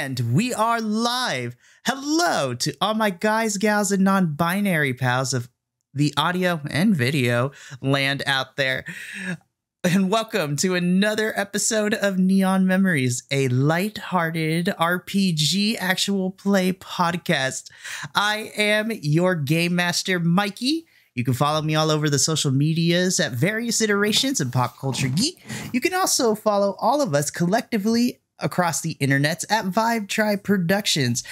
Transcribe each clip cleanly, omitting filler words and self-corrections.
And we are live. Hello to all my guys, gals, and non-binary pals of the audio and video land out there. And welcome to another episode of Neon Memories, a light-hearted RPG actual play podcast. I am your game master, Mikey. You can follow me all over the social medias at various iterations of Pop Culture Geek. You can also follow all of us collectively across the internets at Vibe Tribe Productions.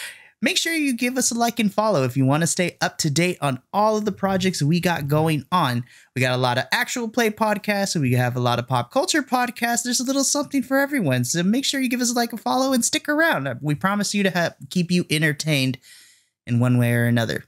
Make sure you give us a like and follow if you want to stay up to date on all of the projects we got going on. We got a lot of actual play podcasts, and we have a lot of pop culture podcasts. There's a little something for everyone, so make sure you give us a like and follow and stick around. We promise you to keep you entertained in one way or another.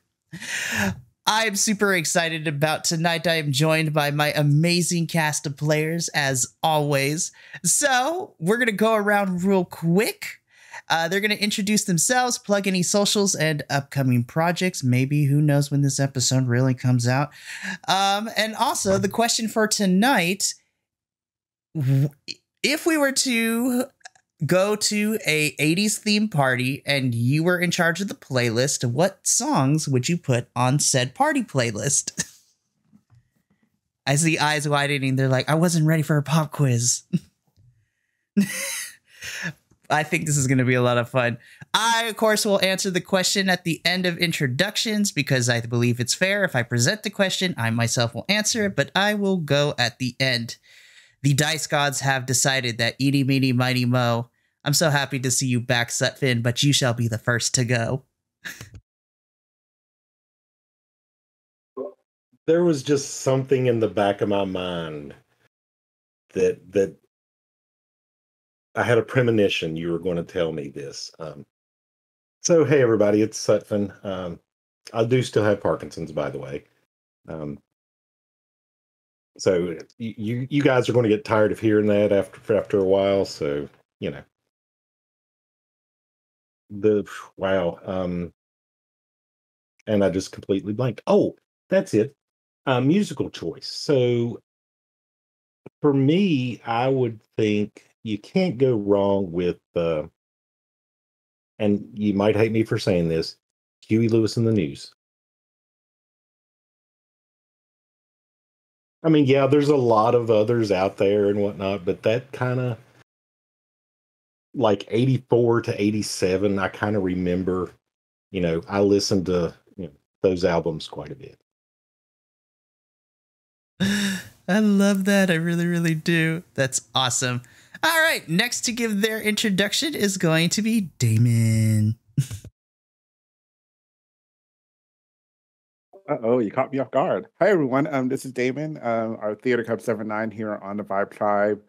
I'm super excited about tonight. I am joined by my amazing cast of players, as always. So we're going to go around real quick. They're going to introduce themselves, plug any socials and upcoming projects. Maybe, who knows when this episode really comes out. And also, the question for tonight, if we were to go to a 80s theme party and you were in charge of the playlist, what songs would you put on said party playlist? I see eyes widening. They're like, I wasn't ready for a pop quiz. I think this is going to be a lot of fun. I, of course, will answer the question at the end of introductions because I believe it's fair. If I present the question, I myself will answer it, but I will go at the end. The dice gods have decided that eeny, meeny, miny, mo. I'm so happy to see you back, Sutphin, but you shall be the first to go. There was just something in the back of my mind that I had a premonition you were going to tell me this. So, hey, everybody, it's Sutphin. I do still have Parkinson's, by the way. So you guys are going to get tired of hearing that after a while. So, you know, and I just completely blanked. Oh, that's it. Musical choice. So for me, I would think you can't go wrong with, and you might hate me for saying this, Huey Lewis and the News. I mean, yeah, there's a lot of others out there and whatnot, but that kind of like 84 to 87, I kind of remember, I listened to those albums quite a bit. I love that. I really, really do. That's awesome. All right. Next to give their introduction is going to be Damon. Uh-oh, you caught me off guard. Hi, everyone. This is Damon, our Theater Cup 7-9 here on the Vibe Tribe.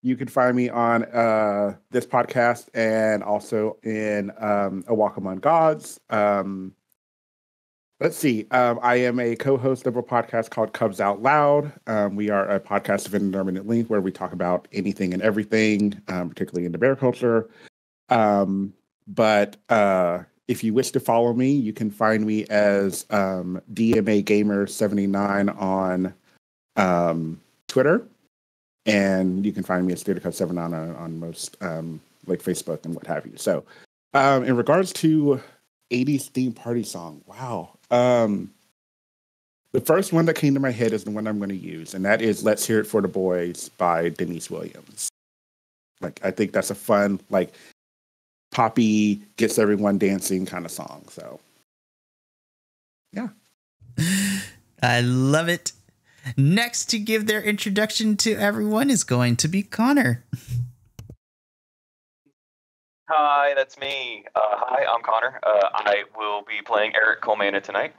You can find me on this podcast and also in A Walk Among Gods. Let's see. I am a co-host of a podcast called Cubs Out Loud. We are a podcast of indeterminate length where we talk about anything and everything, particularly in the bear culture. But if you wish to follow me, you can find me as DMA Gamer 79 on Twitter. And you can find me at Theater Cup 7 on most like Facebook and what have you. So in regards to 80s theme party song, wow. The first one that came to my head is the one I'm going to use, and that is Let's Hear It for the Boys by Denise Williams. Like, I think that's a fun, like, poppy, gets everyone dancing kind of song. So, yeah. I love it. Next to give their introduction to everyone is going to be Connor. Hi, that's me. Hi, I'm Connor. I will be playing Eric Colmana tonight.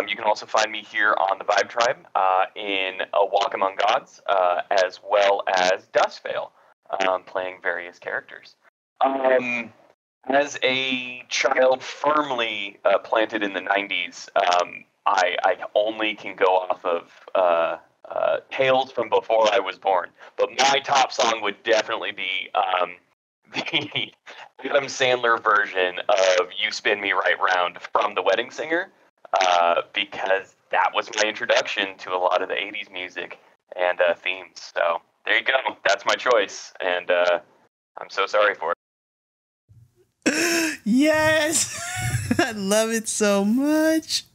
You can also find me here on the Vibe Tribe in A Walk Among Gods, as well as Dustveil, playing various characters. As a child firmly planted in the 90s, I only can go off of tales from before I was born. But my top song would definitely be the Adam Sandler version of You Spin Me Right Round from The Wedding Singer, because that was my introduction to a lot of the 80s music and themes. So there you go. That's my choice, and I'm so sorry for it. Yes. I love it so much.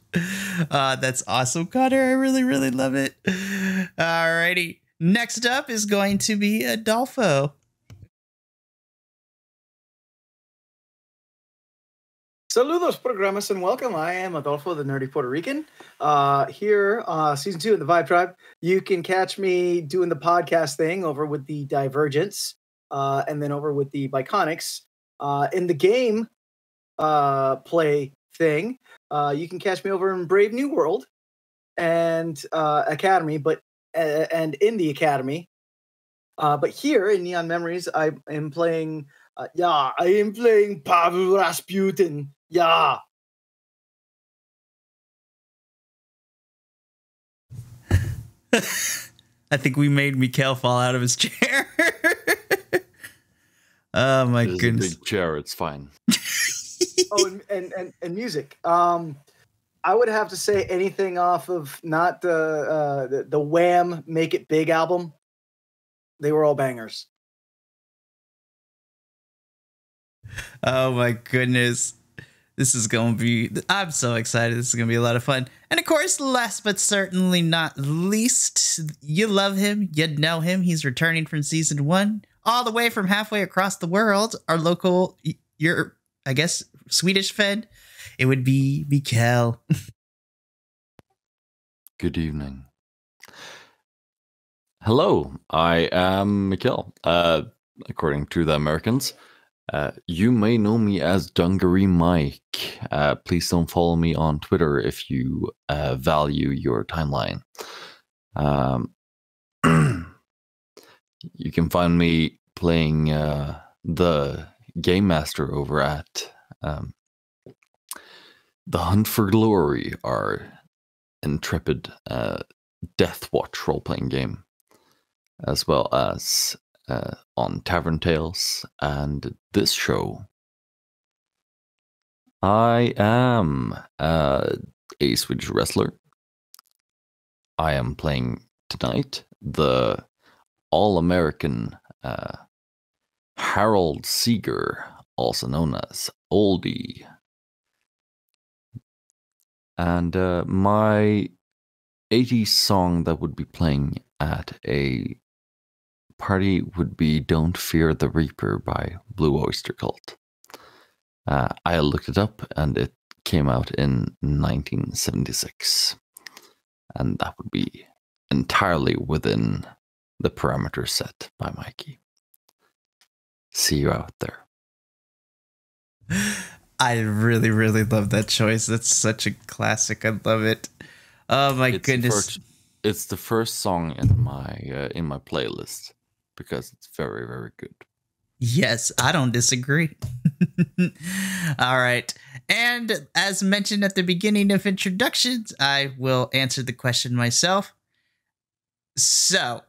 That's awesome, Connor. I really, really love it. Alrighty. Next up is going to be Adolfo. Saludos, programas, and welcome. I am Adolfo, the nerdy Puerto Rican. Here, season 2 of the Vibe Tribe. You can catch me doing the podcast thing over with the Divergence, and then over with the Biconics. In the game play thing, you can catch me over in Brave New World and Academy, and in the Academy. But here in Neon Memories, I am playing. I am playing Pavol Rasputin. Yeah. I think we made Mikael fall out of his chair. Oh my goodness! It's a big chair. It's fine. Oh, and music. I would have to say anything off of not the Wham! Make It Big album. They were all bangers. Oh my goodness. This is going to be, I'm so excited. This is going to be a lot of fun. And of course, last but certainly not least, you love him, you know him. He's returning from season 1, all the way from halfway across the world. Our local, I guess, Swedish friend. It would be Mikael. Good evening. Hello, I am Mikael. According to the Americans. You may know me as Dungaree Mike. Please don't follow me on Twitter if you value your timeline. You can find me playing the Game Master over at The Hunt for Glory, our intrepid Death Watch role-playing game, as well as on Tavern Tales and this show. I am a Swedish wrestler. I am playing tonight the All-American Harold Seeger, also known as Oldie. And my 80s song that would be playing at a party would be Don't Fear the Reaper by Blue Oyster Cult. I looked it up and it came out in 1976. And that would be entirely within the parameters set by Mikey. See you out there. I really, really love that choice. That's such a classic. I love it. Oh my goodness. It's the first song in my playlist because it's very, very good. Yes, I don't disagree. All right. And as mentioned at the beginning of introductions, I will answer the question myself. So,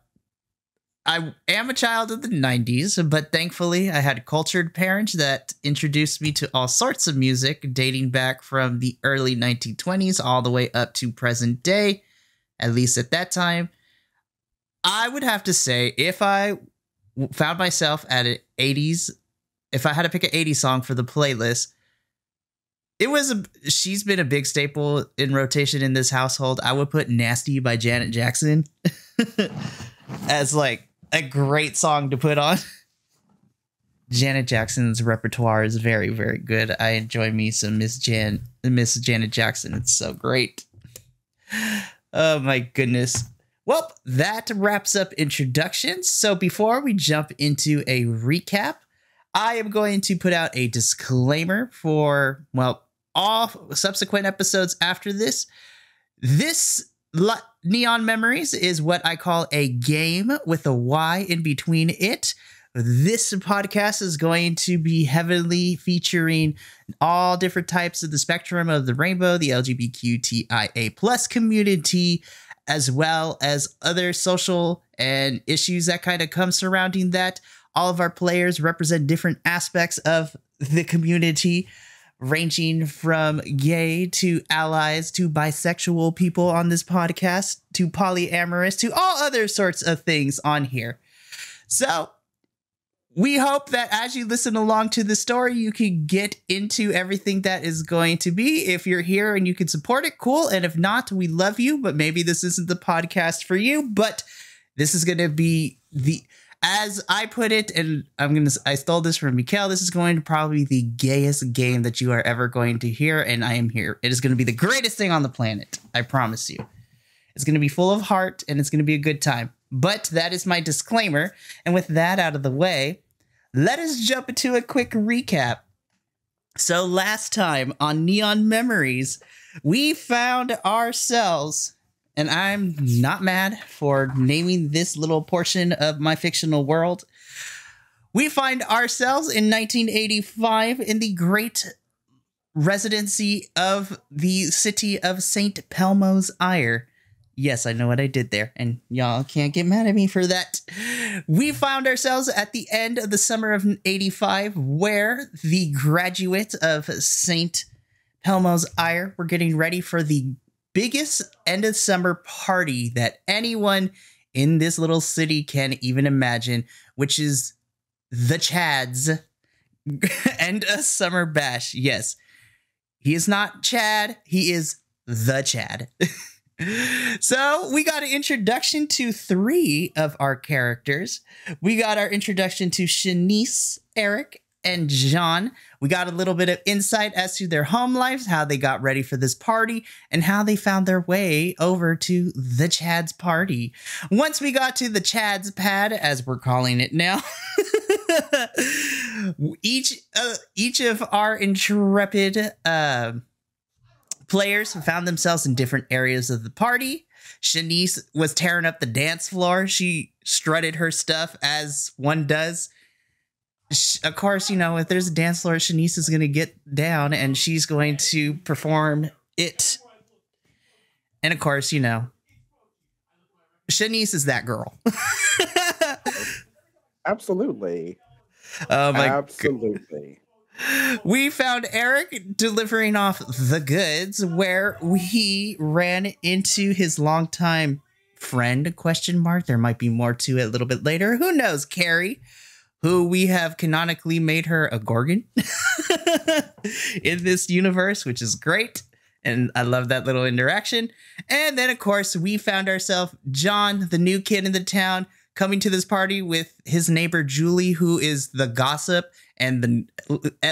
I am a child of the 90s, but thankfully I had cultured parents that introduced me to all sorts of music dating back from the early 1920s all the way up to present day, at least at that time. I would have to say if I found myself at an 80s, if I had to pick an 80s song for the playlist, she's been a big staple in rotation in this household. I would put Nasty by Janet Jackson as like a great song to put on. Janet Jackson's repertoire is very, very good. I enjoy me some Miss Janet Jackson. It's so great. Oh my goodness. Well, that wraps up introductions. So before we jump into a recap, I am going to put out a disclaimer for, well, all subsequent episodes after this. This Neon Memories is what I call a game with a Y in between it. This podcast is going to be heavily featuring all different types of the spectrum of the rainbow, the LGBTQIA plus community, as well as other social and issues that kind of come surrounding that. All of our players represent different aspects of the community, ranging from gay to allies to bisexual people on this podcast to polyamorous to all other sorts of things on here. So We hope that as you listen along to the story, you can get into everything that is going to be. If you're here and you can support it, cool. And if not, we love you, but maybe this isn't the podcast for you. But this is going to be as I put it, and I stole this from Mikael, this is going to probably be the gayest game that you are ever going to hear. And I am here. It is going to be the greatest thing on the planet. I promise you. It's going to be full of heart and it's going to be a good time. But that is my disclaimer. And with that out of the way, let us jump into a quick recap. So last time on Neon Memories, we found ourselves, and I'm not mad for naming this little portion of my fictional world. We find ourselves in 1985 in the great residency of the city of St. Pelmo's Ire. Yes, I know what I did there, and y'all can't get mad at me for that. We found ourselves at the end of the summer of 85, where the graduates of St. Pelmo's Ire were getting ready for the biggest end of summer party that anyone in this little city can even imagine, which is the Chad's end of summer bash. Yes, he is not Chad, he is the Chad. So we got an introduction to 3 of our characters. We got our introduction to Shanice, Eric, and John. We got a little bit of insight as to their home lives, how they got ready for this party, and how they found their way over to the Chad's party. Once we got to the Chad's pad, as we're calling it now, each of our intrepid players found themselves in different areas of the party. Shanice was tearing up the dance floor. She strutted her stuff as one does. Of course, you know, if there's a dance floor, Shanice is going to get down and she's going to perform it. And of course, you know, Shanice is that girl. Absolutely. Oh my Absolutely. We found Eric delivering off the goods, where he ran into his longtime friend, ? There might be more to it a little bit later. Who knows? Carrie, who we have canonically made her a Gorgon in this universe, which is great. And I love that little interaction. And then, of course, we found ourselves John, the new kid in the town, coming to this party with his neighbor, Julie, who is the gossip and the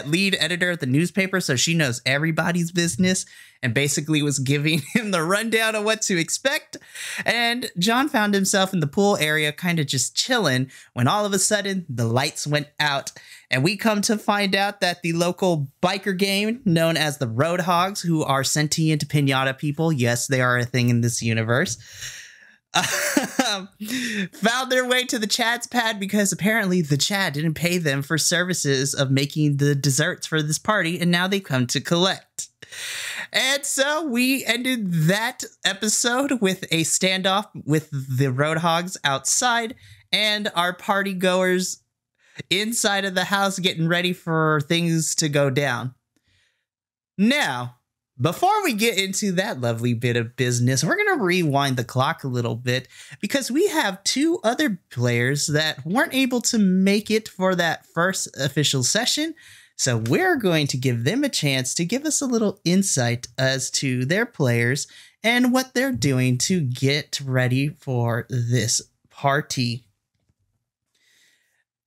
lead editor of the newspaper. So she knows everybody's business and basically was giving him the rundown of what to expect. And John found himself in the pool area, kind of just chilling, when all of a sudden the lights went out. And we come to find out that the local biker gang known as the Roadhogs, who are sentient pinata people, yes, they are a thing in this universe, found their way to the Chad's pad because apparently the Chad didn't pay them for services of making the desserts for this party, and now they come to collect. And so we ended that episode with a standoff with the Roadhogs outside and our party goers inside of the house getting ready for things to go down. Now, before we get into that lovely bit of business, we're going to rewind the clock a little bit because we have 2 other players that weren't able to make it for that first official session. So we're going to give them a chance to give us a little insight as to their players and what they're doing to get ready for this party.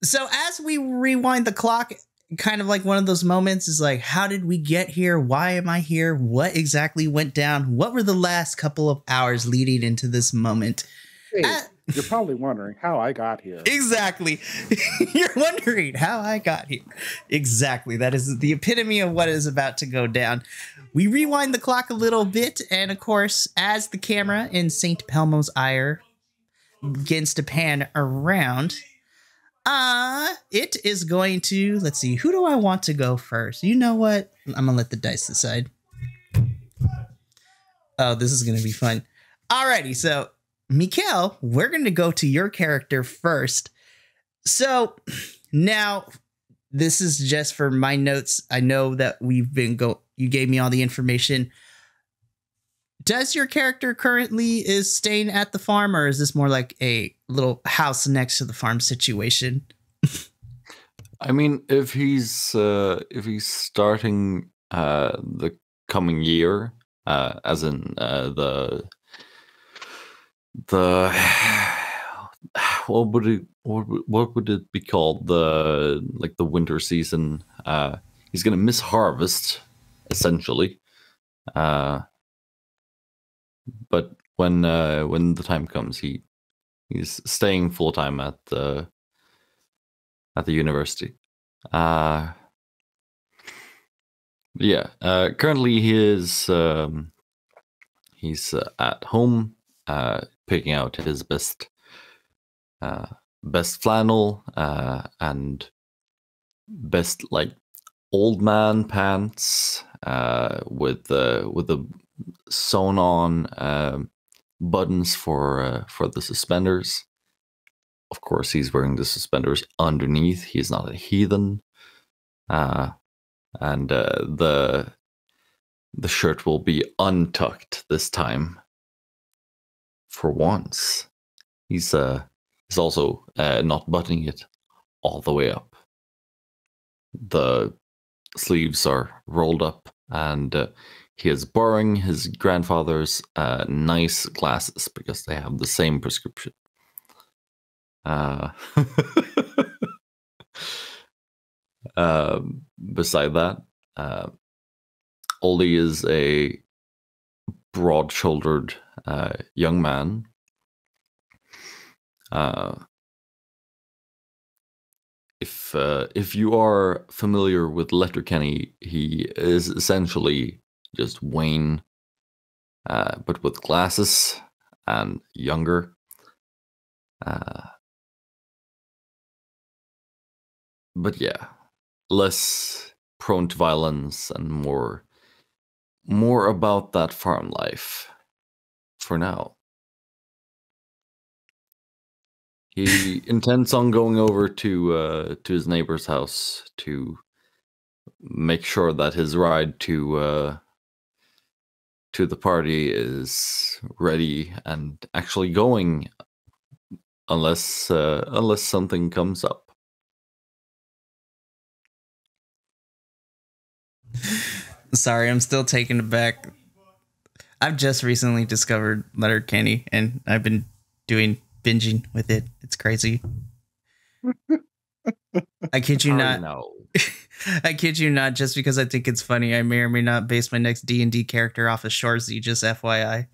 So as we rewind the clock, kind of like one of those moments is like, how did we get here? Why am I here? What exactly went down? What were the last couple of hours leading into this moment? Hey, you're probably wondering how I got here. Exactly. You're wondering how I got here. Exactly. That is the epitome of what is about to go down. We rewind the clock a little bit. And of course, as the camera in St. Pelmo's Ire begins to pan around, it is going to, let's see, who do I want to go first? You know what? I'm gonna let the dice decide. Oh, this is gonna be fun. Alrighty, so Mikael, we're gonna go to your character first. So now this is just for my notes. I know that you gave me all the information. Does your character currently is staying at the farm, or is this more like a little house next to the farm situation? I mean, if he's starting the coming year, as in the what would it be called, the winter season? He's gonna miss harvest essentially, but when the time comes, he's staying full time at the university. Currently he's at home, picking out his best flannel and best old man pants with the sewn on buttons for the suspenders. Of course, he's wearing the suspenders underneath. He's not a heathen. And the shirt will be untucked this time. For once, he's also not buttoning it all the way up. The sleeves are rolled up, and he is borrowing his grandfather's nice glasses because they have the same prescription. Beside that, Oldie is a broad-shouldered young man. If you are familiar with Letterkenny, he is essentially just Wayne, but with glasses and younger. But yeah, less prone to violence and more about that farm life for now. He intends on going over to his neighbor's house to make sure that his ride to the party is ready and actually going, unless something comes up. Sorry, I'm still taken aback. I've just recently discovered Letterkenny, and I've been doing binging with it. It's crazy. I kid you not. No. I kid you not. Just because I think it's funny, I may or may not base my next D&D character off of Shorzy. Just FYI.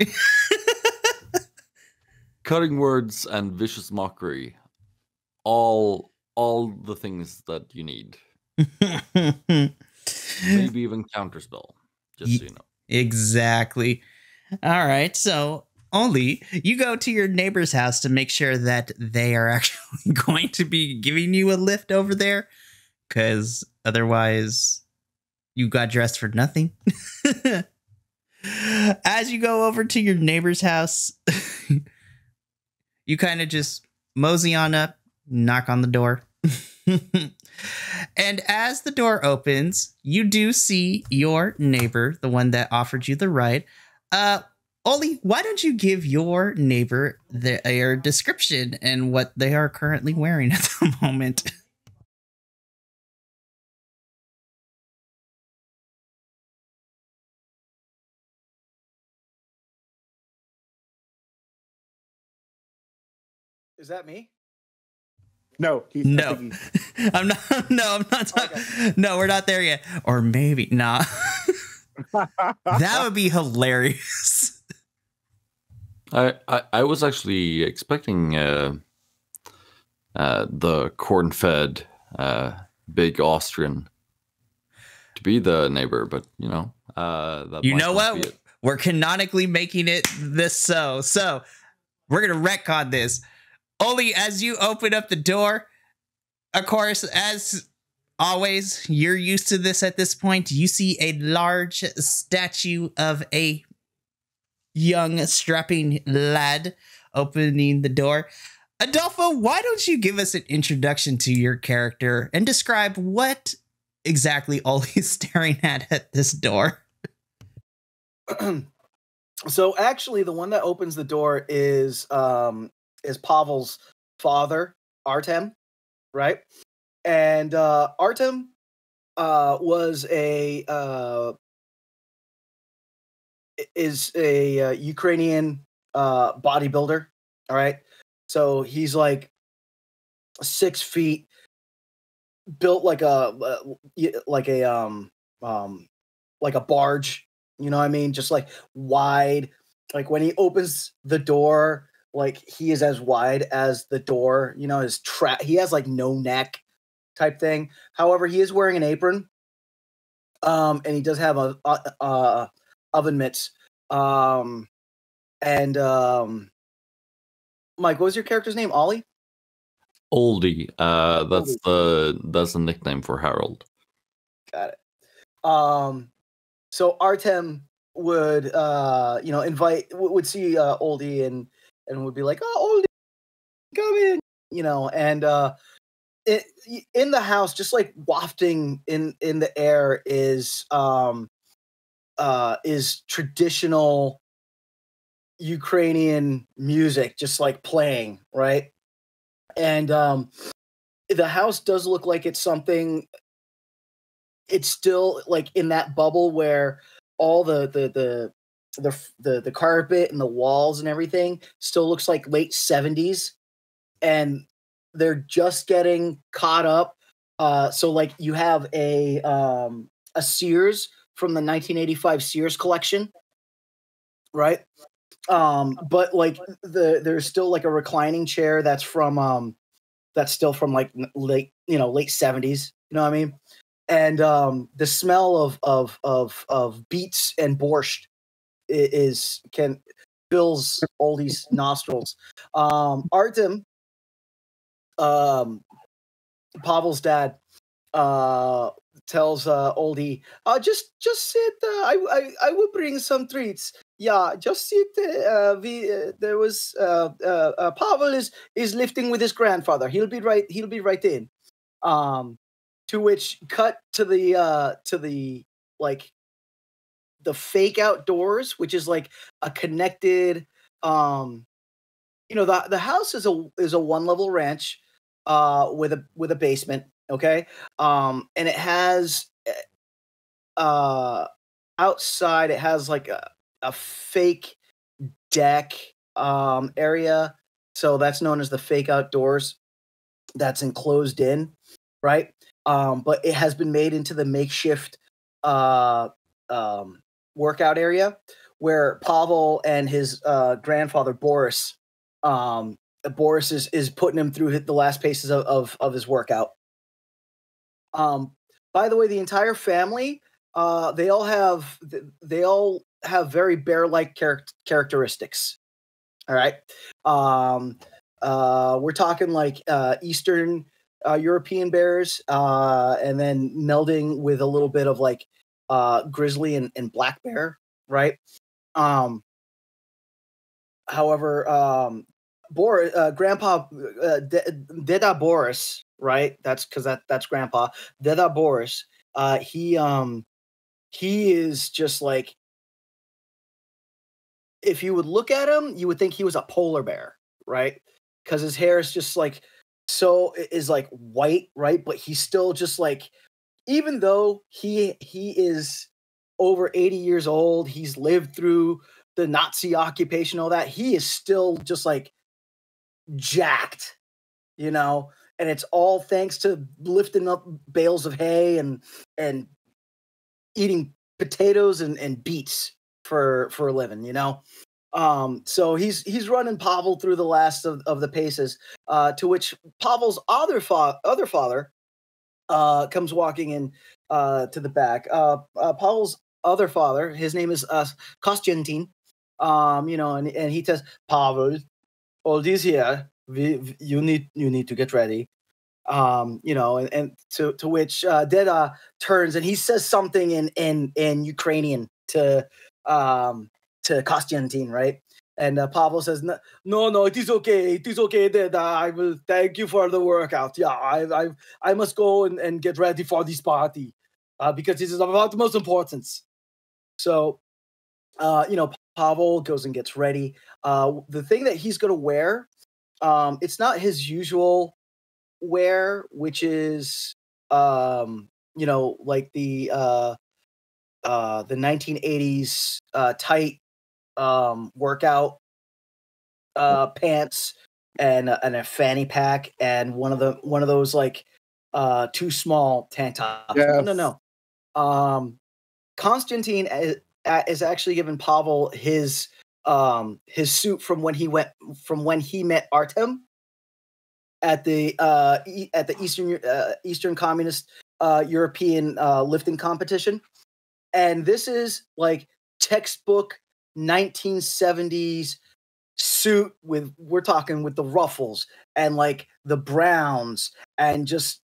Cutting words and vicious mockery, all the things that you need. Maybe even counterspell, just so you know. Exactly. All right, so Oldie, you go to your neighbor's house to make sure that they are actually going to be giving you a lift over there, because otherwise you got dressed for nothing. As you go over to your neighbor's house, you kind of just mosey on up, knock on the door. And as the door opens, you do see your neighbor, the one that offered you the ride. Oldie, why don't you give your neighbor their description and what they are currently wearing at the moment? Is that me? No, no. I'm not. No, I'm not. Okay. No, we're not there yet. Or maybe nah. That would be hilarious. I was actually expecting the corn-fed big Austrian to be the neighbor, but you know, that you know what? We're canonically making it this so we're gonna retcon this. Only as you open up the door, of course, as always, you're used to this at this point. You see a large statue of a young, strapping lad opening the door. Adolfo, why don't you give us an introduction to your character and describe what exactly Oldie's staring at this door? So actually, the one that opens the door is Pavel's father, Artem, right? And Artem is a Ukrainian bodybuilder. All right, so he's like 6 feet, built like a barge. You know what I mean? Just like wide. Like when he opens the door, like he is as wide as the door. You know, he has like no neck type thing. However, he is wearing an apron. And he does have a oven mitts. And Mike, what was your character's name? Ollie? Oldie. That's the nickname for Harold. Got it. So Artem would would see Oldie and would be like, "Oh, Oldie, come in," and in the house, just like wafting in the air is traditional Ukrainian music, just like playing, right? And the house does look like it's something. It's still like in that bubble where all the carpet and the walls and everything still looks like late 70s, and they're just getting caught up. So like you have a Sears from the 1985 Sears collection, right? But like there's still like a reclining chair that's still from like late 70s. You know what I mean? And the smell of beets and borscht fills all these nostrils. Artem, Pavel's dad, tells Oldie, just sit. I will bring some treats. Yeah, just sit. There was Pavel is lifting with his grandfather. He'll be right in. To which cut to the like the fake outdoors, which is like a connected. The house is a 1-level ranch with a basement. Okay. And it has outside it has like a fake deck area. So that's known as the fake outdoors. That's enclosed in, right? But it has been made into the makeshift workout area where Pavol and his grandfather Boris is putting him through the last paces of his workout. By the way, the entire family, they all have very bear-like characteristics. All right. We're talking like Eastern European bears, and then melding with a little bit of like grizzly and black bear, right? However, Grandpa Deda Boris, right? That's because that's Grandpa Deda Boris. He is just like, if you would look at him, you would think he was a polar bear, right? Because his hair is just like like white, right? But he's still just like, even though he is over 80 years old, he's lived through the Nazi occupation, all that, he is still just like jacked, and it's all thanks to lifting up bales of hay and eating potatoes and beets for a living, so he's running Pavel through the last of the paces, to which Pavel's other father comes walking in to the back. Pavel's other father, his name is Konstantin, and he says, Pavel, Oldie's here. You need to get ready. And to which Deda turns and he says something in Ukrainian to Konstantin, right? And Pavol says, no, it is okay, Deda. I will thank you for the workout. Yeah, I must go and get ready for this party because this is of utmost importance. So, Pavol goes and gets ready. The thing that he's going to wear, it's not his usual wear, which is like the 1980s tight workout pants and a fanny pack and one of those like too small tank tops. Yes. No. Constantine is actually given Pavol his suit from when he met Artem at the Eastern Communist European lifting competition, and this is like textbook 1970s suit we're talking with the ruffles and like the browns and just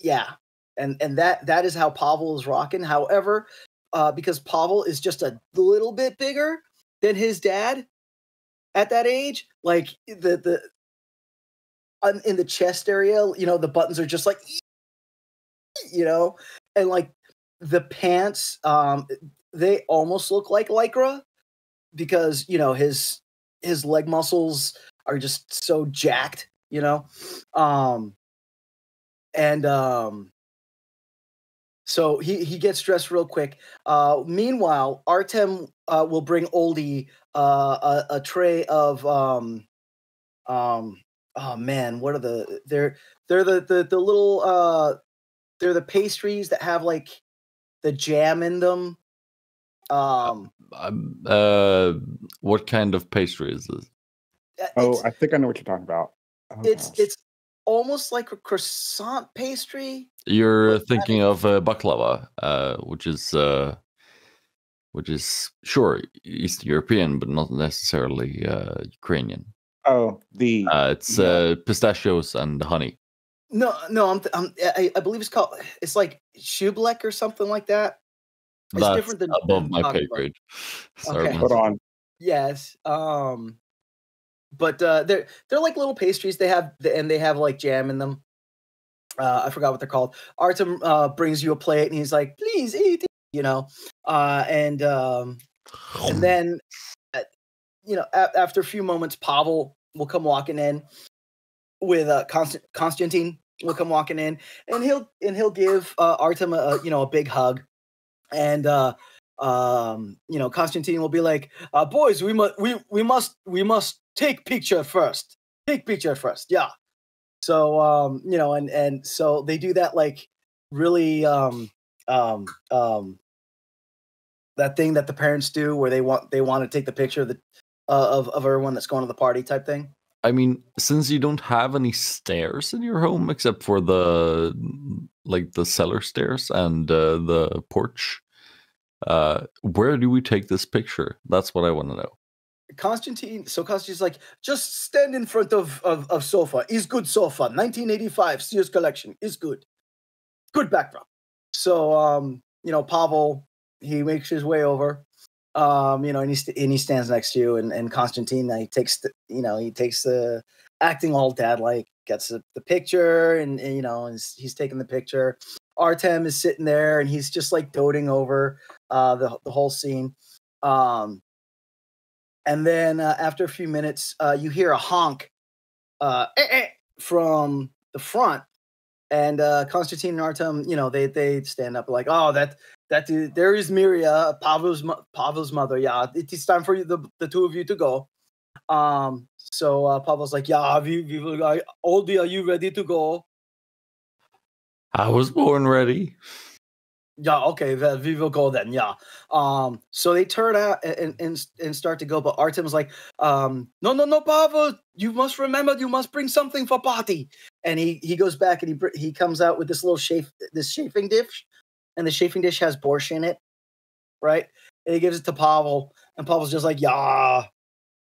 and that is how Pavol is rocking. However, because Pavol is just a little bit bigger than his dad at that age, like the in the chest area, the buttons are just like, and like the pants, they almost look like Lycra because, his leg muscles are just so jacked, so he gets dressed real quick. Meanwhile, Artem will bring Oldie a tray of oh man, what are they're the little they're the pastries that have like the jam in them. What kind of pastry is this? I think I know what you're talking about. Oh, it's almost like a croissant pastry. You're thinking of baklava, which is sure East European, but not necessarily Ukrainian. Oh, it's pistachios and honey. No, I believe it's like shublek or something like that. It's That's different than above my pay grade. Okay. Hold on. Yes. But they're like little pastries. They have like jam in them. I forgot what they're called. Artem brings you a plate and he's like, "Please eat it," and then after a few moments, Pavol will come walking in with Constantine will come walking in, and he'll give Artem a big hug, and Constantine will be like, "Boys, we must take picture first. Take picture first, yeah." So and so they do that like really that thing that the parents do where they want to take the picture of everyone that's going to the party type thing. I mean, since you don't have any stairs in your home except for the cellar stairs and the porch, where do we take this picture? That's what I want to know. Constantine's like, just stand in front of sofa. Is good sofa. 1985 Sears collection is good. Good backdrop. So Pavol, he makes his way over. And he stands next to you, and Constantine, he takes the acting all dad like, gets the picture, and he's taking the picture. Artem is sitting there, and he's just like doting over the whole scene. And then after a few minutes, you hear a honk from the front, and Constantine and Artem, they stand up like, "Oh, that dude, there is Miria, Pavel's mother. Yeah, it is time for you, the two of you to go." So Pavel's like, "Yeah, Oldie, are you ready to go?" I was born ready. Yeah, okay, we will go then. Yeah. So they turn out and start to go, but Artem's like, no, Pavel, you must remember, you must bring something for party. And he goes back and he comes out with this little chafing dish, and the chafing dish has borscht in it, right? And he gives it to Pavol, and Pavel's just like, "Yeah,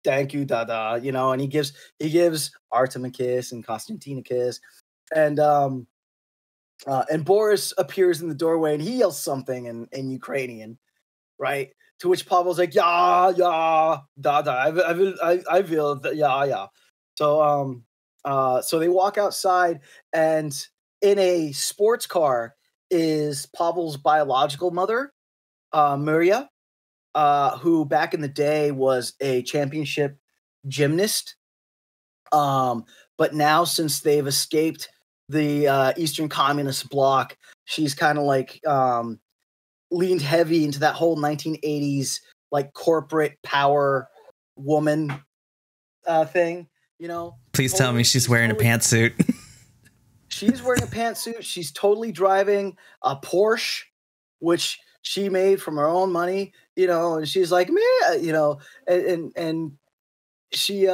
thank you, Dada," and he gives Artem a kiss and Constantine a kiss, and Boris appears in the doorway and he yells something in Ukrainian, right? To which Pavel's like, "Yeah, Dada, I will, yeah." So so they walk outside, and in a sports car is Pavel's biological mother, Maria, who back in the day was a championship gymnast. But now, since they've escaped the Eastern Communist Bloc. She's kind of like leaned heavy into that whole 1980s like corporate power woman thing, you know. Please tell me she's wearing a pantsuit. She's wearing a pantsuit. She's totally driving a Porsche, which she made from her own money, you know, and she's like, man, you know, and she's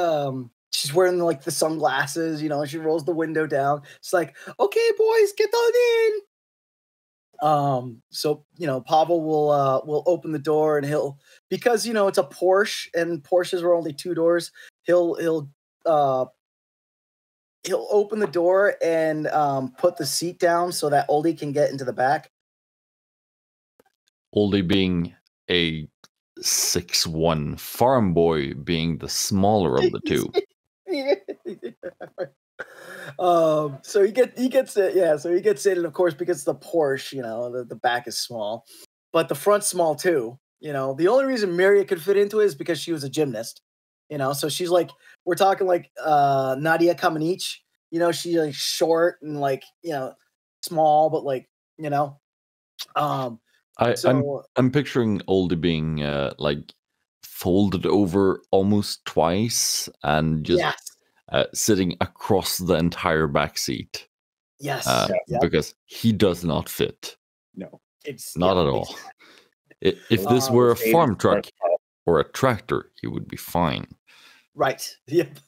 wearing like the sunglasses, you know, and she rolls the window down. It's like, okay, boys, get on in. So you know, Pavol will open the door and because you know it's a Porsche and Porsches are only 2 doors. He'll open the door and put the seat down so that Oldie can get into the back. Oldie being a 6'1" farm boy, being the smaller of the two. So he gets it, yeah. So he gets it, and of course, because it's the Porsche, you know, the back is small, but the front's small too. You know, the only reason Maria could fit into it is because she was a gymnast. You know, so she's like, we're talking like Nadia Comaneci. You know, she's like short and like, you know, small, but like, you know, I'm picturing Oldie being like folded over almost twice and just sitting across the entire back seat. Yes, because he does not fit. No, it's not at all. If this were a farm truck or a tractor, he would be fine. Right. Yep.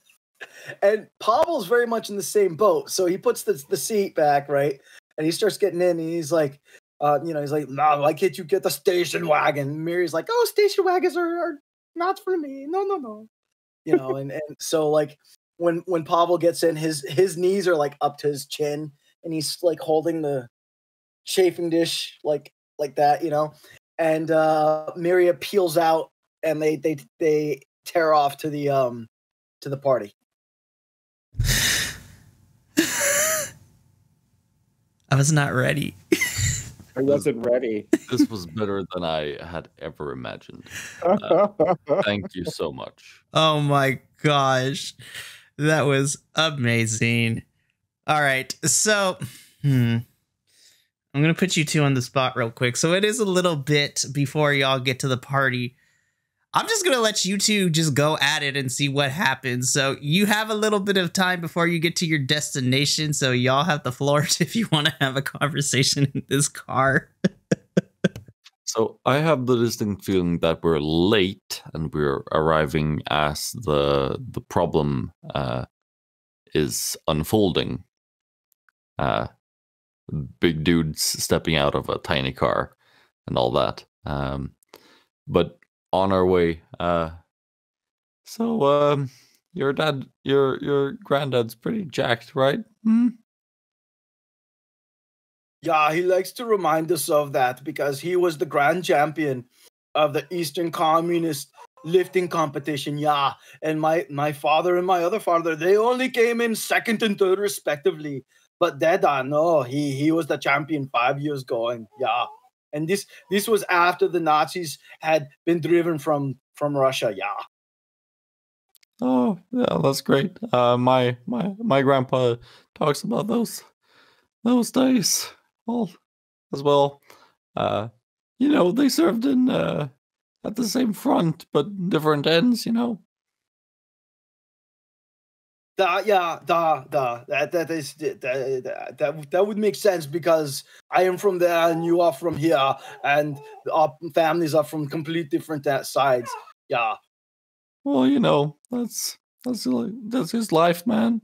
And Pavel's very much in the same boat. So he puts the seat back, right? And he starts getting in and he's like, you know, he's like, no, why can't you get the station wagon? And Mary's like, oh, station wagons are not for me. No. You know, and so like when Pavol gets in, his knees are like up to his chin and he's like holding the chafing dish like that, you know. And Maria peels out and they tear off to the party. I was not ready. I wasn't ready. This was better than I had ever imagined. Thank you so much. Oh my gosh. That was amazing. All right. So, I'm going to put you two on the spot real quick. So it is a little bit before y'all get to the party. I'm just going to let you two just go at it and see what happens. So you have a little bit of time before you get to your destination. So y'all have the floor if you want to have a conversation in this car. So I have the distinct feeling that we're late and we're arriving as the problem is unfolding. Big dudes stepping out of a tiny car and all that. But on our way. So your granddad's pretty jacked, right? Yeah, he likes to remind us of that because he was the grand champion of the Eastern Communist lifting competition. Yeah, and my father and my other father, they only came in second and third respectively. But Dada, no, he was the champion 5 years going. Yeah. And this was after the Nazis had been driven from Russia. Yeah. Oh, yeah, that's great. My grandpa talks about those days all as well. You know, they served in at the same front but different ends. You know. That would make sense because I am from there and you are from here and our families are from complete different sides. Yeah. Well, you know, that's his life, man.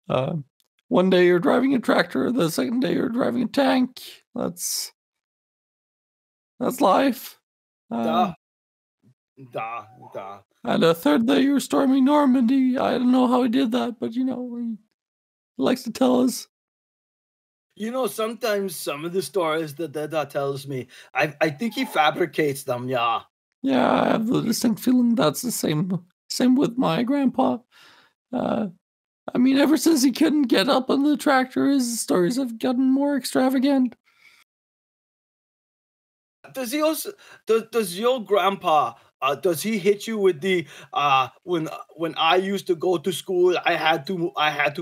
One day you're driving a tractor, the second day you're driving a tank. That's life. And a third day you're storming Normandy. I don't know how he did that, but you know, he likes to tell us. You know, sometimes some of the stories that Dada tells me, I think he fabricates them, yeah. Yeah, I have the distinct feeling that's the same with my grandpa. I mean, ever since he couldn't get up on the tractor, his stories have gotten more extravagant. Does your grandpa does he hit you with the when I used to go to school, I had to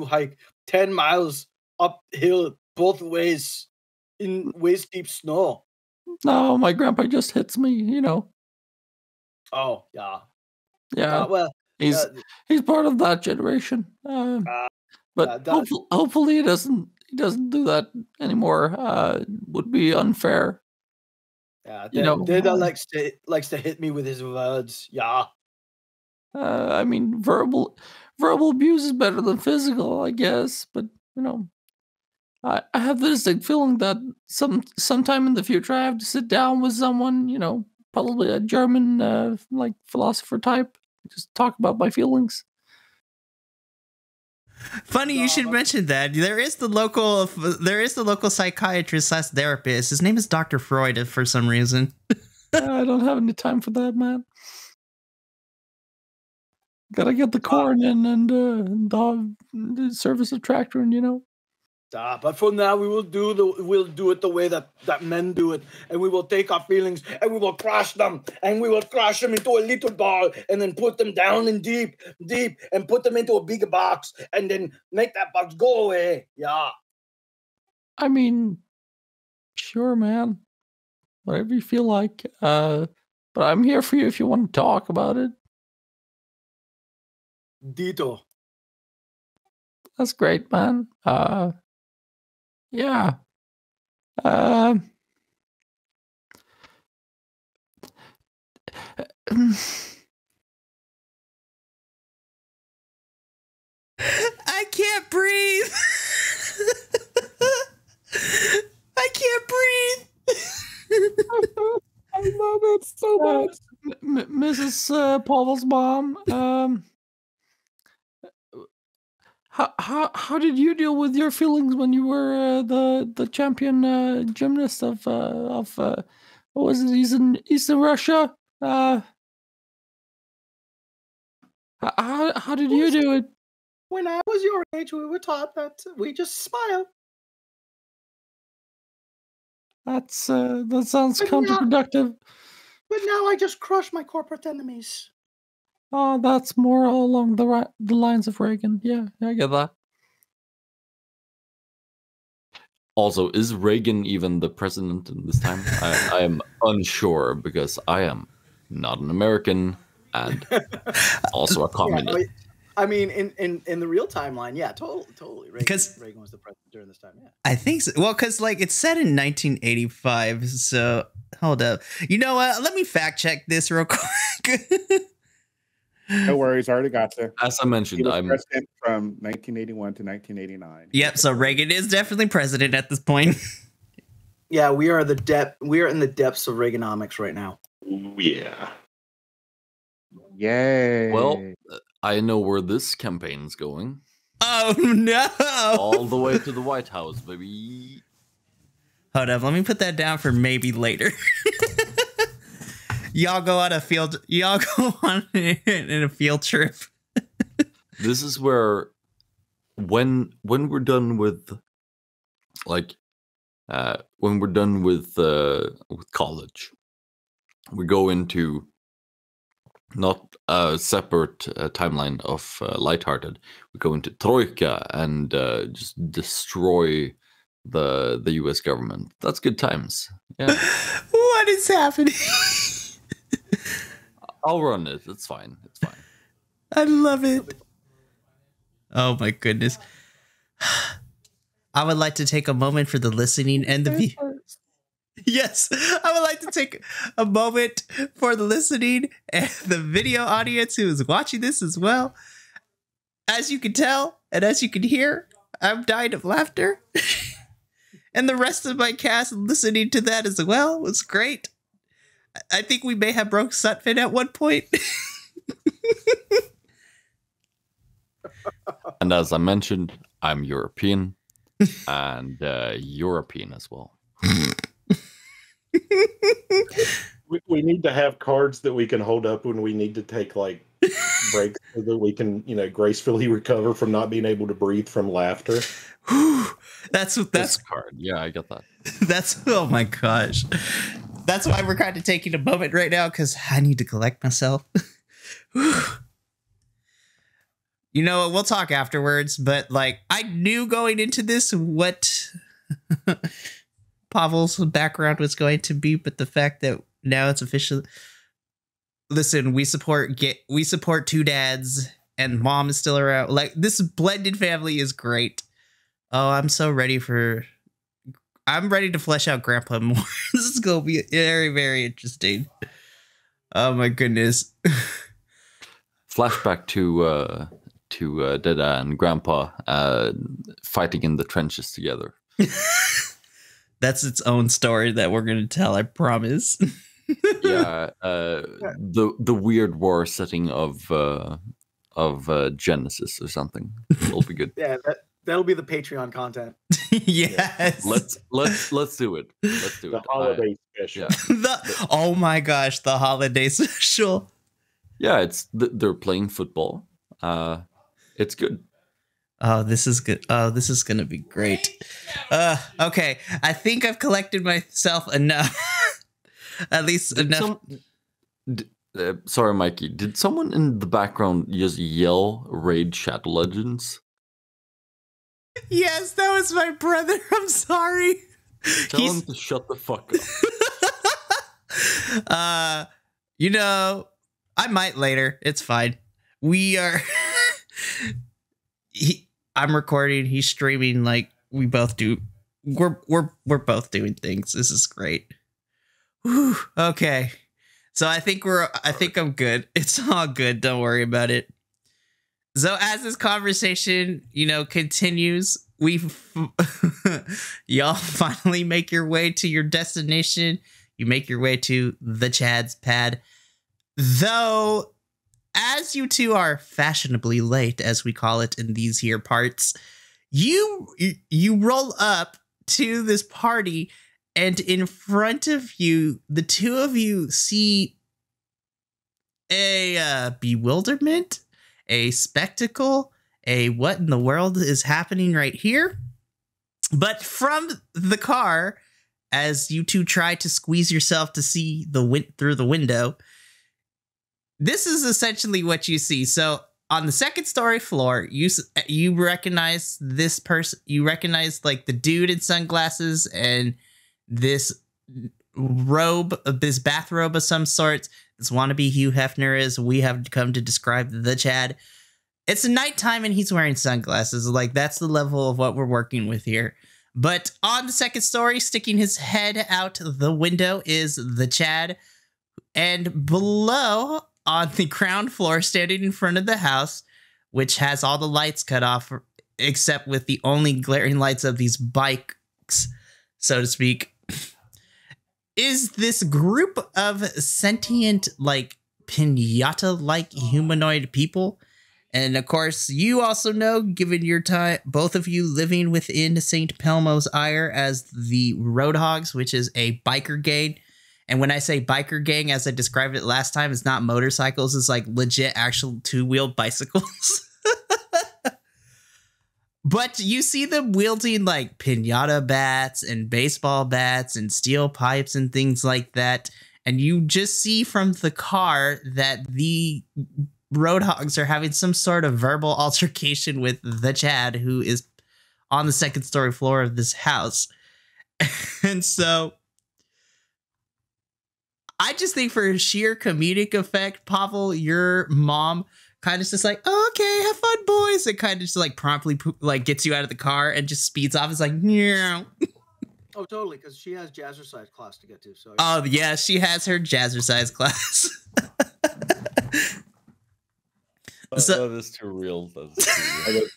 hike 10 miles uphill both ways in waist deep snow. No, my grandpa just hits me, you know. Oh, yeah. Yeah, Well, he's part of that generation. But hopefully he doesn't do that anymore. Would be unfair. yeah, You know, Dad likes to hit me with his words. Yeah. I mean, verbal abuse is better than physical, I guess. But you know, I have this distinct feeling that sometime in the future I have to sit down with someone, you know, probably a German like philosopher type, just talk about my feelings. Funny you should mention that. There is the local psychiatrist / therapist. His name is Dr. Freud for some reason. I don't have any time for that, man. Gotta get the corn in and the surface of tractor, and you know. But for now, we'll do it the way that men do it, and we will take our feelings and we will crush them, and we will crush them into a little ball, and then put them down in deep, and put them into a bigger box, and then make that box go away. Yeah. I mean, sure, man. Whatever you feel like. But I'm here for you if you want to talk about it. Dito. That's great, man. Yeah. I can't breathe. I can't breathe. I love it so much. Mrs. Pavel's mom, how did you deal with your feelings when you were the champion gymnast of what was it, Eastern Russia? How did you do it? When I was your age, we were taught that we just smile. That sounds counterproductive. But now I just crush my corporate enemies. Oh, that's more along the lines of Reagan. Yeah, I get that. Also, is Reagan even the president in this time? I am unsure because I am not an American and also a communist. Yeah, I mean, in the real timeline, yeah, totally. Reagan was the president during this time. Yeah, I think so. Well, because like it's set in 1985. So hold up. You know what? Let me fact check this real quick. No worries, I already got you. As I mentioned, I'm president from 1981 to 1989. Yep. So Reagan is definitely president at this point. Yeah, we are in the depths of Reaganomics right now. Ooh, yeah. Yay. Well, I know where this campaign's going. Oh no! All the way to the White House, baby. Hold up, let me put that down for maybe later. Y'all go on a field. Y'all go on in a field trip. This is where, when we're done with, like, when we're done with college, we go into not a separate timeline of lighthearted. We go into Troika and just destroy the U.S. government. That's good times. Yeah. What is happening? I'll run it. It's fine. It's fine. I love it. Oh my goodness. I would like to take a moment for the listening and the Yes, I would like to take a moment for the listening and the video audience who is watching this as well. As you can tell, and as you can hear, I'm dying of laughter. And the rest of my cast listening to that as well was great. I think we may have broke Sutphin at one point. And as I mentioned, I'm European and European as well. We need to have cards that we can hold up when we need to take like breaks so that we can, gracefully recover from not being able to breathe from laughter. That's this card. Yeah, I get that. That's, oh my gosh. That's why we're kind of taking a moment right now, because I need to collect myself. You know, we'll talk afterwards, but like I knew going into this what Pavel's background was going to be, but the fact that now it's official. Listen, we support two dads and mom is still around. Like this blended family is great. Oh, I'm ready to flesh out Grandpa more. This is gonna be very, very interesting. Oh my goodness. Flashback to Dada and Grandpa fighting in the trenches together. That's its own story that we're gonna tell, I promise. Yeah, the weird war setting of Genesis or something. It'll be good. Yeah, that'll be the Patreon content. Yes. Let's do it. Let's do The it. holiday special. Yeah. Oh my gosh, the holiday special. Yeah, they're playing football. It's good. Oh, this is good. Oh, this is gonna be great. Okay, I think I've collected myself enough. At least enough. Sorry, Mikey. Did someone in the background just yell "Raid Shadow Legends"? Yes, that was my brother. I'm sorry. Tell him to shut the fuck up. You know, I might later. It's fine. We are. I'm recording. He's streaming. Like we both do. We're both doing things. This is great. Whew, okay. So I think I'm good. It's all good. Don't worry about it. So as this conversation, continues, y'all finally make your way to your destination. You make your way to the Chad's pad. Though, as you two are fashionably late, as we call it in these here parts, you roll up to this party. And in front of you, the two of you see a bewilderment, a spectacle, a what in the world is happening right here? But from the car, as you two try to squeeze yourself to see through the window, this is essentially what you see. So on the second story floor, you recognize this person. You recognize like the dude in sunglasses and this robe, this bathrobe of some sort, this wannabe Hugh Hefner, as we have come to describe the Chad. It's nighttime and he's wearing sunglasses. Like that's the level of what we're working with here. But on the second story, sticking his head out the window, is the Chad. And below, on the ground floor, standing in front of the house, which has all the lights cut off, except with the only glaring lights of these bikes, so to speak, is this group of sentient, like, pinata-like humanoid people. And of course, you also know, given your time, both of you living within St. Pelmo's Ire as the Roadhogs, which is a biker gang. And when I say biker gang, as I described it last time, it's not motorcycles. It's like legit actual two-wheeled bicycles. But you see them wielding like pinata bats and baseball bats and steel pipes and things like that. And you just see from the car that the Roadhogs are having some sort of verbal altercation with the Chad, who is on the second story floor of this house. And so I just think for sheer comedic effect, Pavol, your mom kind of just like, oh, okay, have fun, boys. It kind of just like promptly like gets you out of the car and just speeds off. It's like, meow. Oh, totally, because she has jazzercise class to get to. So oh yeah, she has her jazzercise class. So, that is too real.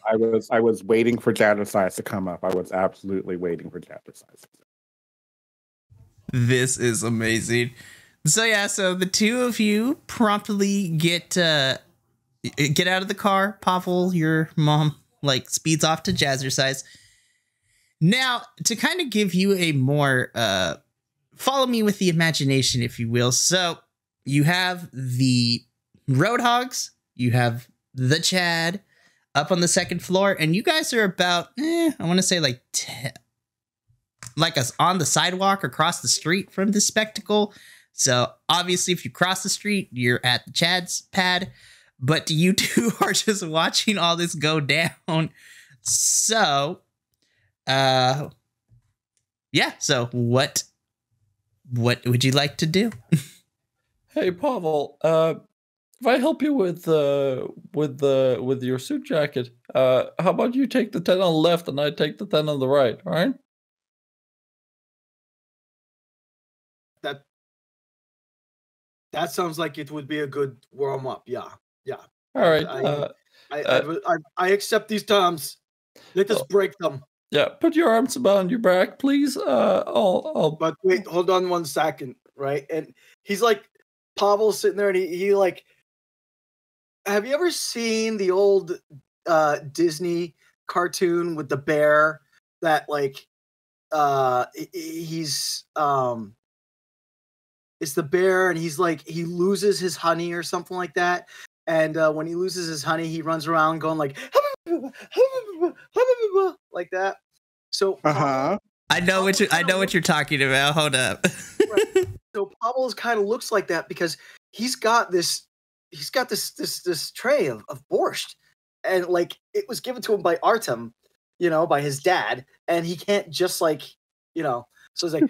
I was waiting for jazzercise to come up. I was absolutely waiting for jazzercise. This is amazing. So yeah, so the two of you promptly get out of the car. Pavol, your mom, like speeds off to jazzercise. Now, to kind of give you a more follow me with the imagination, if you will. So you have the Roadhogs, you have the Chad up on the second floor, and you guys are about, I want to say like 10, like us on the sidewalk across the street from this spectacle. So obviously, if you cross the street, you're at the Chad's pad. but you two are just watching all this go down. So, yeah. So what would you like to do? Hey, Pavol, if I help you with your suit jacket, how about you take the 10 on the left and I take the 10 on the right, all right? That sounds like it would be a good warm up. Yeah. All right. I accept these terms. Let us break them. Yeah, put your arms around your back, please. I'll. But wait, hold on 1 second, right? And he's like, Pavel's sitting there, and he like, have you ever seen the old Disney cartoon with the bear that like, he's it's the bear, and he's like, he loses his honey or something like that, and when he loses his honey, he runs around going like, like that. So Uh-huh. I know what you're talking about. Hold up. Right. So Pavol kind of looks like that because he's got this tray of borscht, and like it was given to him by Artem, by his dad, and he can't just like, so it's like,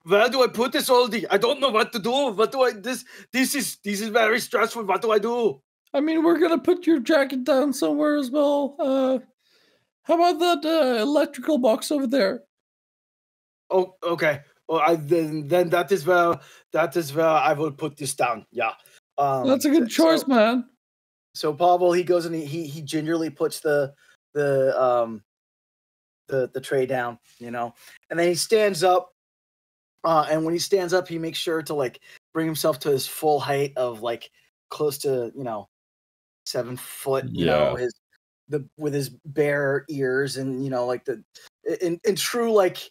where do I put this, Oldie? I don't know what to do. What do I this is very stressful. What do I do? I mean, we're gonna put your jacket down somewhere as well. How about that electrical box over there? Oh, okay. Well, then that is where I will put this down. Yeah. That's a good choice, man. So Pavol, he goes and he gingerly puts the tray down, and then he stands up. And when he stands up, he makes sure to like bring himself to his full height of like close to 7 foot. With his bare ears and like in true like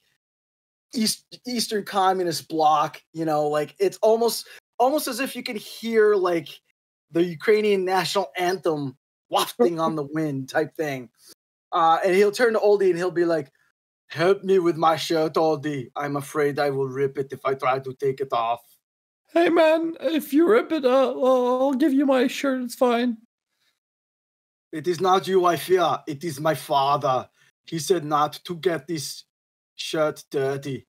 Eastern Communist bloc, like it's almost as if you could hear like the Ukrainian national anthem wafting on the wind type thing. And he'll turn to Oldie and he'll be like, "Help me with my shirt, Oldie. I'm afraid I will rip it if I try to take it off." Hey man, if you rip it, I'll give you my shirt. It's fine. It is not you I fear. It is my father. He said not to get this shirt dirty.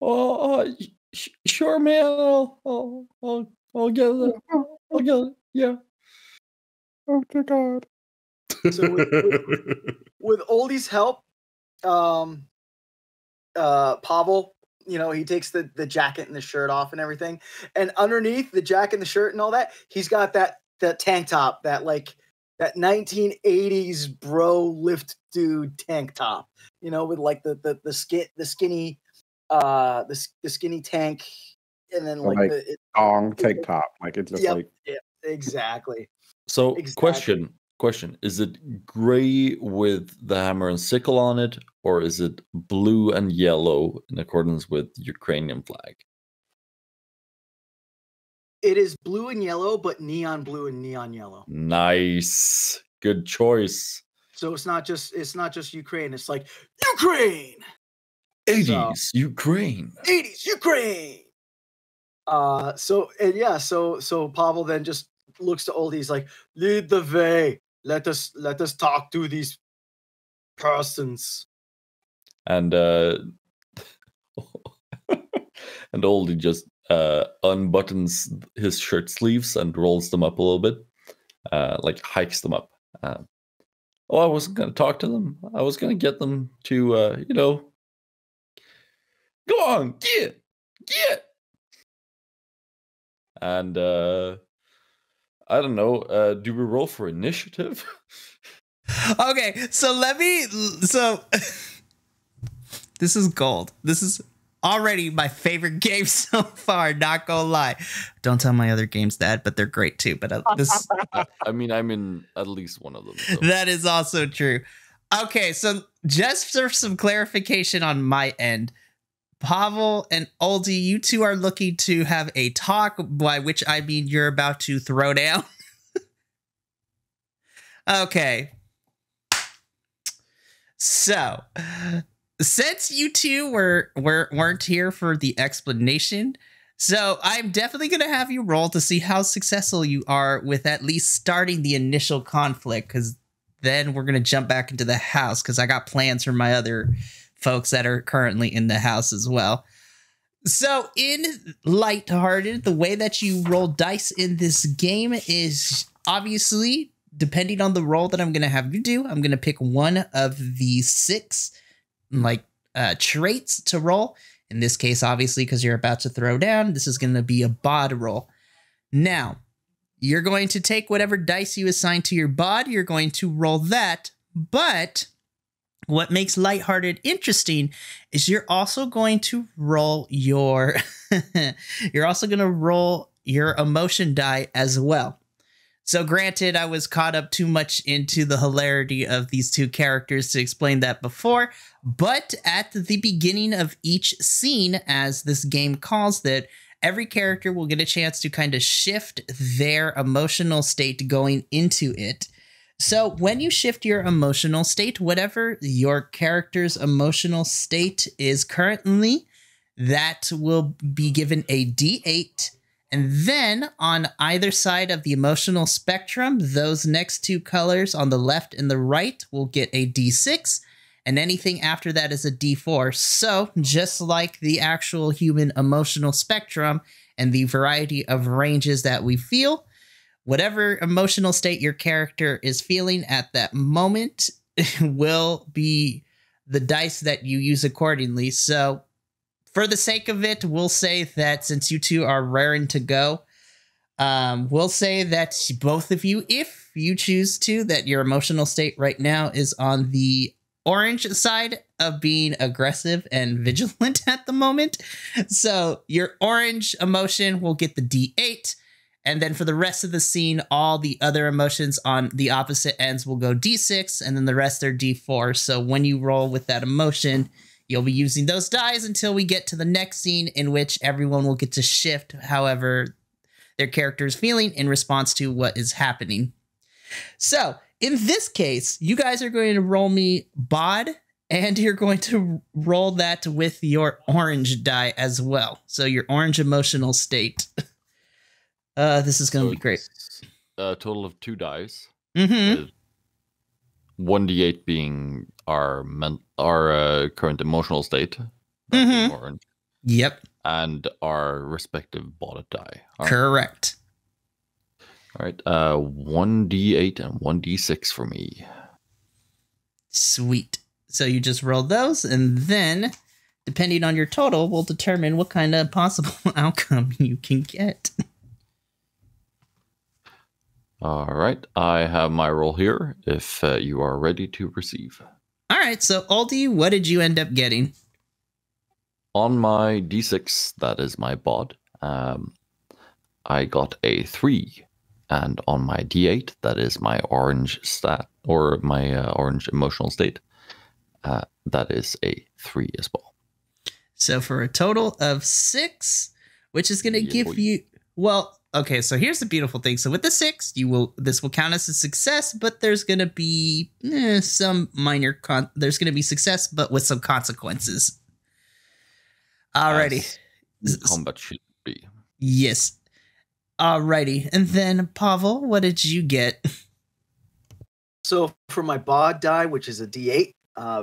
Oh, sure, man. I'll get it. I'll get it. Yeah. Oh dear God. So with Oldie's help, Pavol, he takes the jacket and the shirt off and everything, and underneath the jacket and the shirt and all that, he's got that tank top, that 1980s bro lift dude tank top, with like the skinny tank, and then like the long tank top, like it's just exactly. So question, is it gray with the hammer and sickle on it, or is it blue and yellow in accordance with Ukrainian flag? It is blue and yellow, but neon blue and neon yellow. Nice. Good choice. So it's not just Ukraine. It's like Ukraine. 80s Ukraine. 80s Ukraine. So Pavol then just looks to Oldie. He's like, "Lead the way. Let us talk to these persons." And and Oldie just unbuttons his shirt sleeves and rolls them up a little bit, like hikes them up. I wasn't going to talk to them. I was going to get them to, go on, get. And I don't know. Do we roll for initiative? Okay, so this is gold. This is already my favorite game so far, not gonna lie. Don't tell my other games that, but they're great too. But this, I mean, I'm in at least one of them. So. That is also true. Okay, so just for some clarification on my end, Pavol and Oldie, you two are looking to have a talk, by which I mean you're about to throw down. Okay. So, since you two weren't here for the explanation, So I'm definitely going to have you roll to see how successful you are with at least starting the initial conflict, because then we're going to jump back into the house, because I got plans for my other folks that are currently in the house as well. So in Lighthearted, the way that you roll dice in this game is obviously, depending on the roll that I'm going to have you do, I'm going to pick one of the 6 traits to roll. In this case, obviously, because you're about to throw down, this is going to be a bod roll. Now, you're going to take whatever dice you assign to your bod. You're going to roll that. But what makes Lighthearted interesting is you're also going to roll your your emotion die as well. So granted, I was caught up too much into the hilarity of these two characters to explain that before, but at the beginning of each scene, as this game calls it, every character will get a chance to kind of shift their emotional state going into it. So when you shift your emotional state, whatever your character's emotional state is currently, that will be given a D8. And then on either side of the emotional spectrum, those next 2 colors on the left and the right will get a D6, and anything after that is a D4. So just like the actual human emotional spectrum and the variety of ranges that we feel, whatever emotional state your character is feeling at that moment will be the dice that you use accordingly. So for the sake of it, we'll say that since you two are raring to go, we'll say that both of you, if you choose to, that your emotional state right now is on the orange side of being aggressive and vigilant at the moment. So your orange emotion will get the D8. And then for the rest of the scene, all the other emotions on the opposite ends will go D6, and then the rest are D4. So when you roll with that emotion, you'll be using those dice until we get to the next scene, in which everyone will get to shift however their character is feeling in response to what is happening. So in this case, you guys are going to roll me bod, and you're going to roll that with your orange die as well. So your orange emotional state. This is going to be great. A total of 2 dice. Mm-hmm. With 1d8 being our current emotional state. Mm-hmm. Orange. Yep. And our respective bottom die. Correct. All right. 1d8 and 1d6 for me. Sweet. So you just roll those, and then, depending on your total, we'll determine what kind of possible outcome you can get. All right. I have my roll here if you are ready to receive. All right. So, Oldie, what did you end up getting? On my d6, that is my bod, I got a 3. And on my d8, that is my orange stat, or my orange emotional state, that is a 3 as well. So for a total of 6, which is going to give you, well, okay, so here's the beautiful thing. So with the 6, this will count as a success, but there's going to be some minor, there's going to be success, but with some consequences. Alrighty. As combat should be. Yes. Alrighty. And then, Pavol, what did you get? So for my bod die, which is a D8,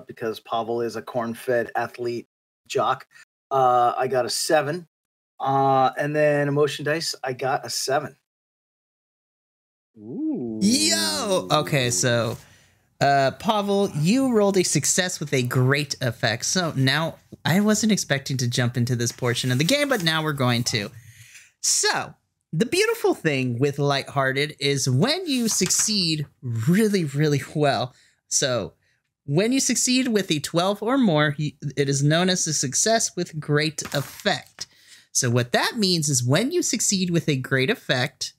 because Pavol is a corn-fed athlete jock, I got a 7. And then emotion dice, I got a 7. Ooh. Yo! Okay, so Pavol, you rolled a success with a great effect. So now, I wasn't expecting to jump into this portion of the game, but now we're going to. So, the beautiful thing with Lighthearted is when you succeed really, really well. So, when you succeed with a 12 or more, it is known as a success with great effect. So what that means is when you succeed with a great effect,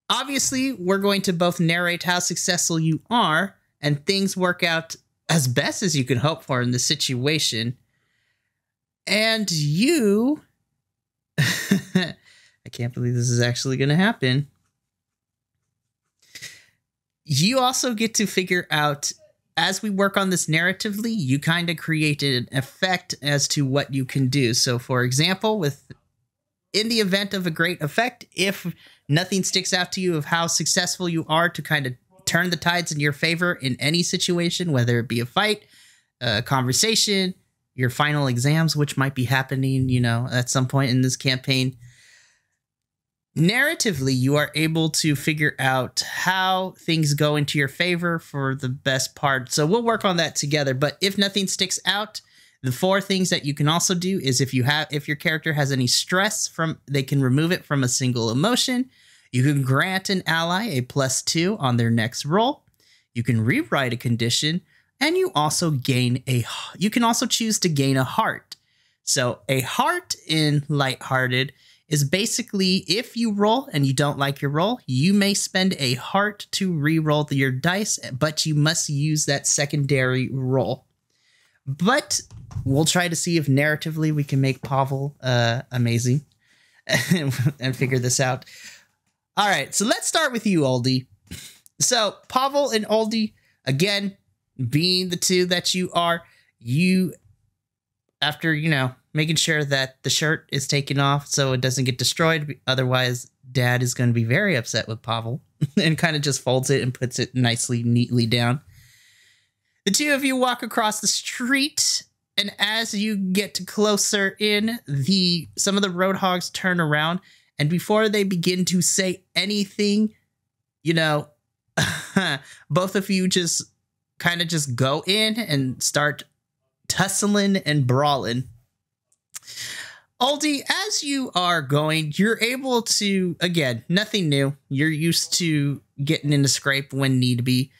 obviously we're going to both narrate how successful you are, and things work out as best as you can hope for in the situation. And you... I can't believe this is actually going to happen. You also get to figure out, as we work on this narratively, you kind of created an effect as to what you can do. So, for example, with in the event of a great effect, if nothing sticks out to you of how successful you are to kind of turn the tides in your favor in any situation, whether it be a fight, a conversation, your final exams, which might be happening, you know, at some point in this campaign, narratively, you are able to figure out how things go into your favor for the best part. So we'll work on that together. But if nothing sticks out, the 4 things that you can also do is if your character has any stress they can remove it from a single emotion. You can grant an ally a +2 on their next roll. You can rewrite a condition, and you can also choose to gain a heart. So a heart in Lighthearted is basically if you roll and you don't like your roll, you may spend a heart to re-roll your dice, but you must use that secondary roll. But we'll try to see if narratively we can make Pavol amazing and figure this out. All right, so let's start with you, Oldie. So Pavol and Oldie, again, being the 2 that you are, after, you know, making sure that the shirt is taken off so it doesn't get destroyed. Otherwise, Dad is going to be very upset with Pavol and kind of just folds it and puts it neatly down. The 2 of you walk across the street, and as you get closer in, some of the roadhogs turn around, and before they begin to say anything, you know, both of you just go in and start tussling and brawling. Oldie, as you are going, you're able to, again, nothing new. You're used to getting in a scrape when need be.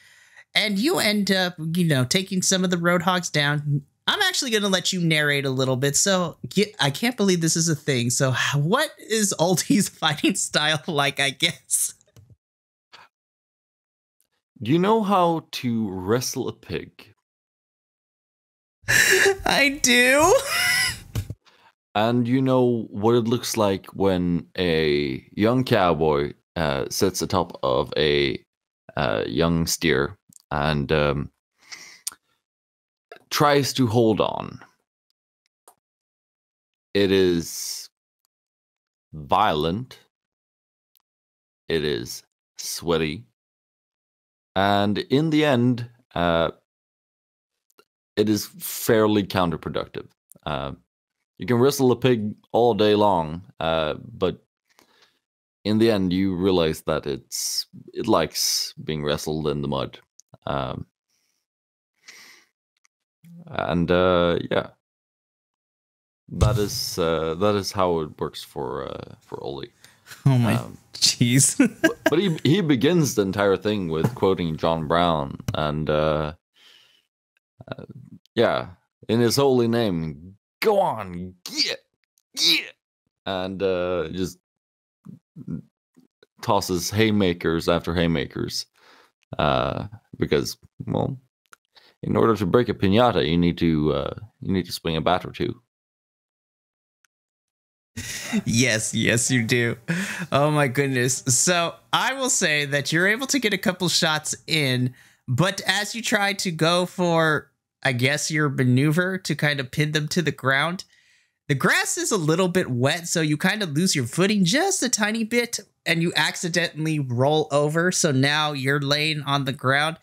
And you end up, you know, taking some of the roadhogs down. I'm actually going to let you narrate a little bit. So I can't believe this is a thing. So what is Oldie's fighting style like, I guess? Do you know how to wrestle a pig? I do. And you know what it looks like when a young cowboy sits atop of a young steer and tries to hold on. It is violent. It is sweaty. And in the end, it is fairly counterproductive. You can wrestle a pig all day long, but in the end, you realize that it likes being wrestled in the mud. Yeah, that is how it works for Oldie. Oh my jeez. but he begins the entire thing with quoting John Brown and yeah, in his holy name, go on, get, and just tosses haymakers after haymakers, because, well, in order to break a piñata, you need to swing a bat or two. Yes, you do. Oh my goodness. So I will say that you're able to get a couple shots in, but as you try to go for, I guess, your maneuver to kind of pin them to the ground, the grass is a little bit wet, so you kind of lose your footing just a tiny bit, and you accidentally roll over. So now you're laying on the ground.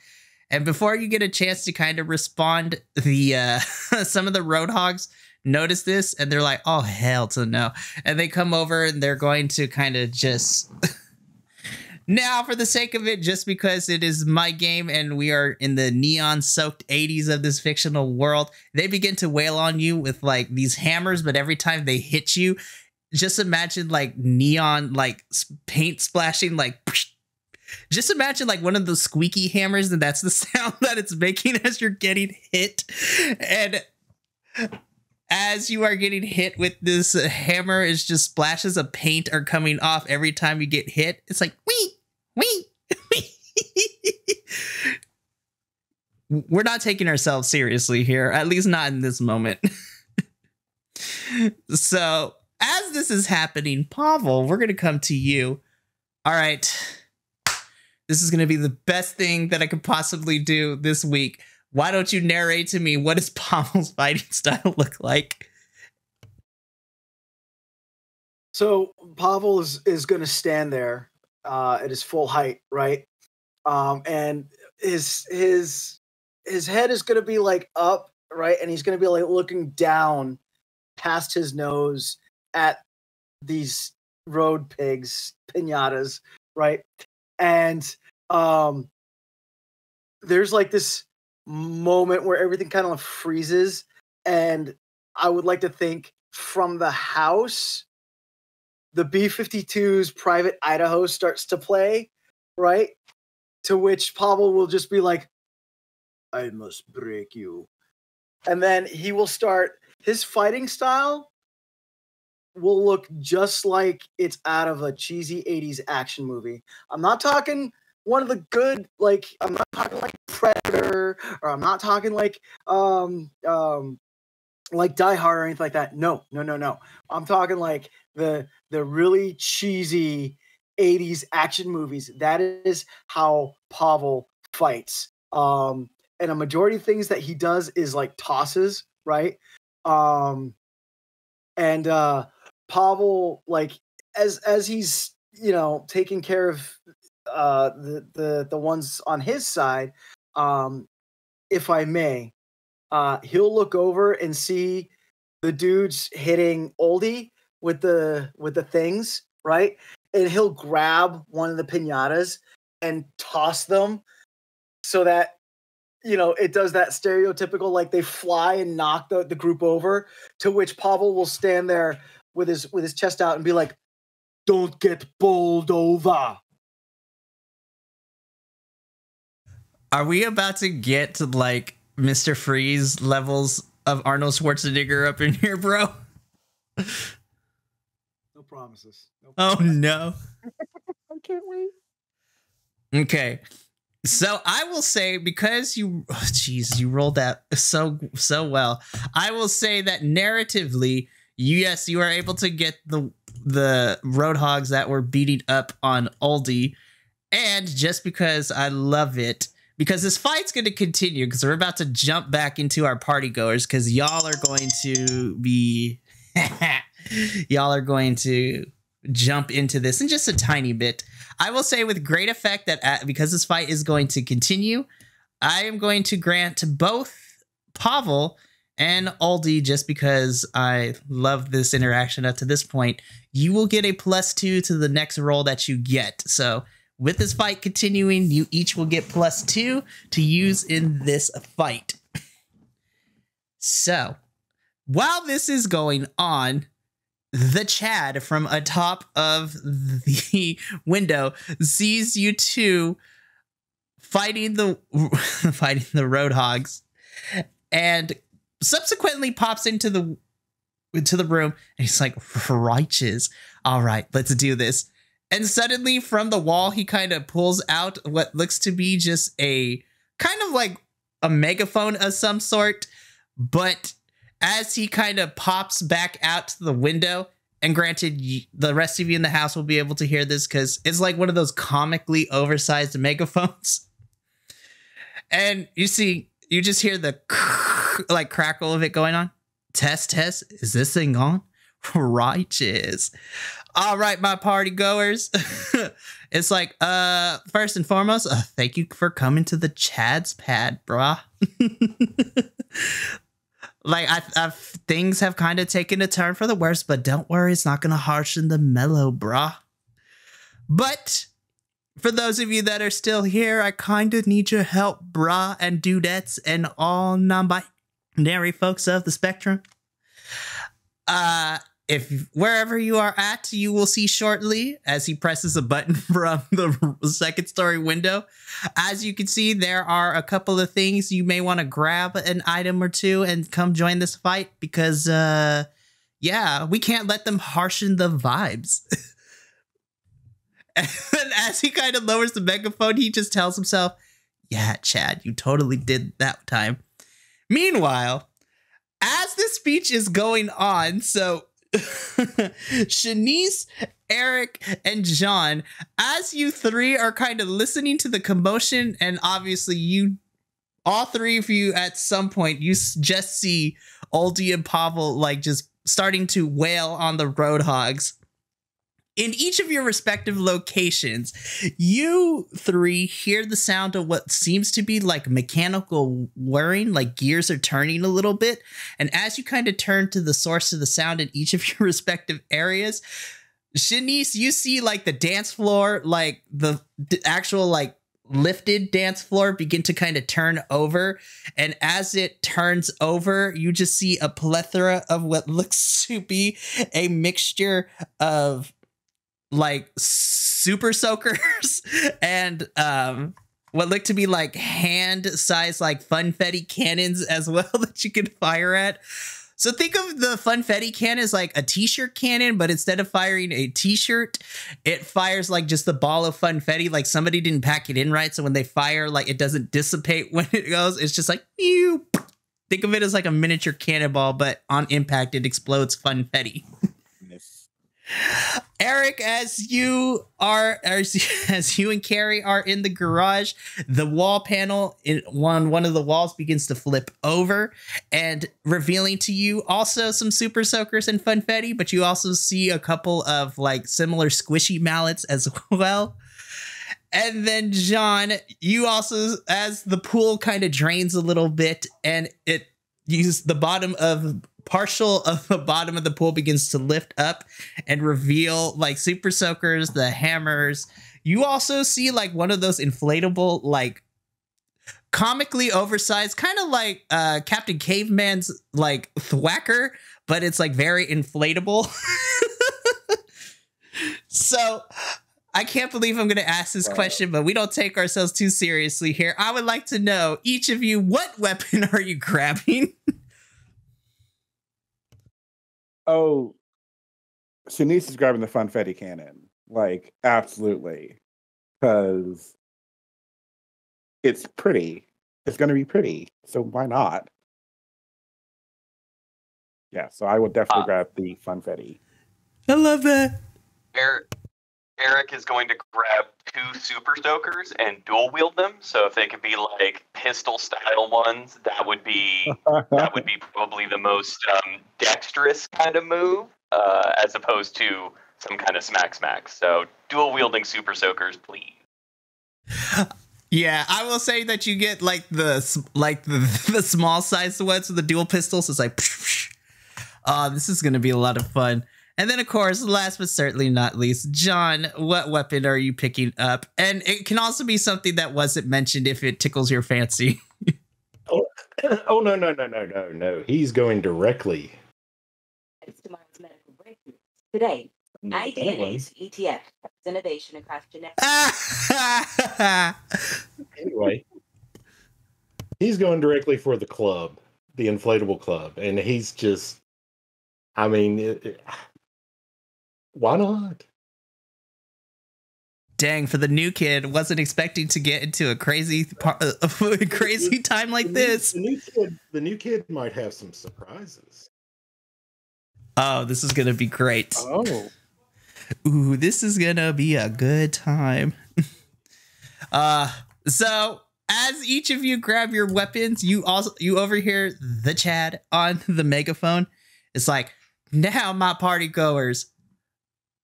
And before you get a chance to kind of respond, some of the roadhogs notice this, and they're like, oh, hell to no. And they come over, and they're going to kind of just... Now, for the sake of it, just because it is my game and we are in the neon-soaked 80s of this fictional world, they begin to wail on you with, like, these hammers, but every time they hit you, just imagine, like, neon, like, paint splashing, like... Just imagine, like, one of those squeaky hammers, and that's the sound that it's making as you're getting hit. And as you are getting hit with this hammer, it's just splashes of paint are coming off every time you get hit. It's like, wee, wee, wee. We're not taking ourselves seriously here, at least not in this moment. So, as this is happening, Pavol, we're going to come to you. All right. This is going to be the best thing that I could possibly do this week. Why don't you narrate to me, what does Pavol's fighting style look like? So Pavol is going to stand there at his full height, right? And his head is going to be like up, right? And he's going to be like looking down past his nose at these road pigs, piñatas, right? And there's like this moment where everything kind of freezes, and I would like to think from the house, the B-52's Private Idaho starts to play, right? To which Pavol will just be like, I must break you. And then he will start, his fighting style will look just like it's out of a cheesy 80s action movie. I'm not talking one of the good, like, I'm not talking like Predator, or I'm not talking like Die Hard or anything like that. No. I'm talking like the really cheesy 80s action movies. That is how Pavol fights. And a majority of things that he does is like tosses, right? And Pavol, like, as he's, you know, taking care of the ones on his side, if I may, he'll look over and see the dudes hitting Oldie with the things, right? And he'll grab one of the piñatas and toss them so that, you know, it does that stereotypical, like, they fly and knock the group over, to which Pavol will stand there with his chest out and be like, don't get bowled over. Are we about to get to like Mr. Freeze levels of Arnold Schwarzenegger up in here, bro? No promises. Oh no. I can't wait. Okay. So I will say, because you rolled that so well, I will say that narratively, yes, you are able to get the Roadhogs that were beating up on Oldie, and just because I love it, because this fight's going to continue, because we're about to jump back into our party goers, because y'all are going to be y'all are going to jump into this in just a tiny bit. I will say with great effect that because this fight is going to continue, I am going to grant both Pavol and Oldie, just because I love this interaction up to this point, you will get a +2 to the next roll that you get. So with this fight continuing, you each will get +2 to use in this fight. So while this is going on, the Chad from atop of the window sees you two fighting the Roadhogs, and subsequently pops into the room, and he's like, righteous. All right, let's do this. And suddenly from the wall, he kind of pulls out what looks to be just a kind of like a megaphone of some sort. But as he kind of pops back out to the window, and granted, the rest of you in the house will be able to hear this because it's like one of those comically oversized megaphones. And you just hear the like crackle of it going on. Test, is this thing on? Righteous. All right, my party goers. It's like, first and foremost, thank you for coming to the Chad's pad, brah. Like, things have kind of taken a turn for the worse, but don't worry, it's not going to harshen the mellow, brah. But for those of you that are still here, I kind of need your help, brah and dudettes and all non-binary folks of the spectrum. If wherever you are at, you will see shortly as he presses a button from the second story window. As you can see, there are a couple of things you may want to grab an item or two and come join this fight because, yeah, we can't let them harshen the vibes. And as he kind of lowers the megaphone, he just tells himself, yeah, Chad, you totally did that time. Meanwhile, as this speech is going on, so Shanice, Eric, and John, as you three are kind of listening to the commotion, and obviously all three of you at some point, you just see Oldie and Pavol like just starting to wail on the Roadhogs. in each of your respective locations, you three hear the sound of what seems to be like mechanical whirring, like gears are turning a little bit. And as you kind of turn to the source of the sound in each of your respective areas, Shanice, you see like the dance floor, like the actual like lifted dance floor begin to kind of turn over, and as it turns over, you just see a plethora of what looks to be a mixture of like super soakers and what look to be like hand-sized like funfetti cannons as well that you can fire at. So think of the funfetti cannon as like a t-shirt cannon, but instead of firing a t-shirt, it fires like just the ball of funfetti. Like somebody didn't pack it in right, so when they fire, like it doesn't dissipate when it goes. It's just like, pew. Think of it as like a miniature cannonball, but on impact, it explodes funfetti. Eric, as you and Carrie are in the garage, the wall panel in one of the walls begins to flip over and revealing to you also some super soakers and funfetti, but you also see a couple of like similar squishy mallets as well. And then John, you also, as the pool kind of drains a little bit and it uses the partial of the bottom of the pool begins to lift up and reveal like super soakers, the hammers. You also see like one of those inflatable, like comically oversized, kind of like Captain Caveman's like thwacker, but it's like very inflatable. So I can't believe I'm going to ask this question, but we don't take ourselves too seriously here. I would like to know, each of you, what weapon are you grabbing? Oh, Shanice is grabbing the funfetti cannon. Like, absolutely. Because it's pretty. It's going to be pretty. So why not? Yeah, so I would definitely grab the funfetti. I love that. Eric is going to grab 2 super soakers and dual wield them. So if they could be like pistol style ones, that would be probably the most dexterous kind of move, as opposed to some kind of smack. So dual wielding super soakers, please. Yeah, I will say that you get like the small sized ones with the dual pistols. It's like, this is going to be a lot of fun. And then, of course, last but certainly not least, John, what weapon are you picking up? And it can also be something that wasn't mentioned if it tickles your fancy. Oh, no. He's going directly. It's tomorrow's medical breakthrough. Today, IDNA's ETF, innovation across genetics. Anyway, he's going directly for the club, the inflatable club. And he's just, I mean... why not? Dang, for the new kid, wasn't expecting to get into a crazy time like this. The new kid might have some surprises. Oh, this is gonna be great. Oh, ooh, this is gonna be a good time. So as each of you grab your weapons, you overhear the Chad on the megaphone. It's like, now my party goers,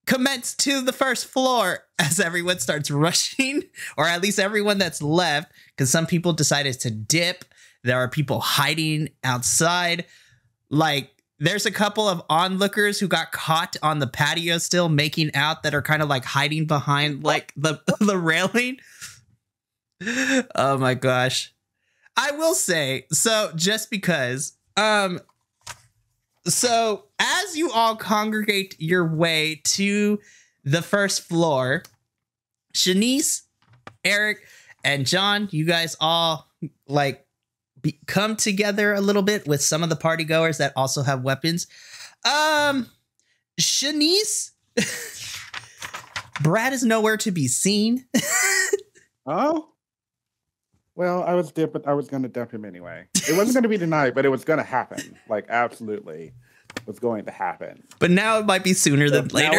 commence to the first floor, as everyone starts rushing, or at least everyone that's left, because some people decided to dip. There are people hiding outside. Like, there's a couple of onlookers who got caught on the patio still making out that are kind of like hiding behind like the railing. Oh my gosh. I will say, so just because, so as you all congregate your way to the first floor, Shanice, Eric, and John, you guys all like come together a little bit with some of the party goers that also have weapons. Shanice, Brad is nowhere to be seen. oh. Well, I was going to dump him anyway. It wasn't going to be tonight, but it was going to happen. Like, absolutely was going to happen. But now it might be sooner than later.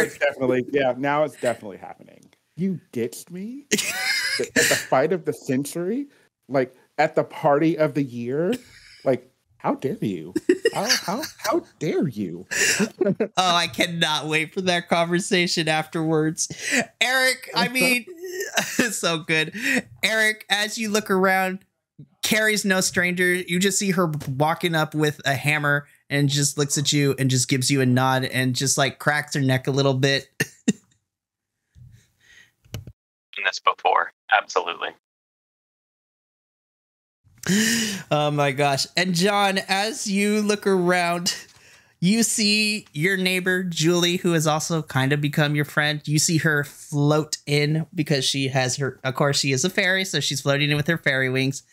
Now it's definitely happening. You ditched me at the fight of the century, like at the party of the year. Like, how dare you? How dare you? Oh, I cannot wait for that conversation afterwards. Eric, I mean, it's so good. Eric, as you look around, Carrie's no stranger. You just see her walking up with a hammer and just looks at you and just gives you a nod and just like cracks her neck a little bit. Done this before. Absolutely. Oh my gosh. And John, as you look around, you see your neighbor, Julie, who has also kind of become your friend. You see her float in because she has her, of course, she is a fairy, so she's floating in with her fairy wings.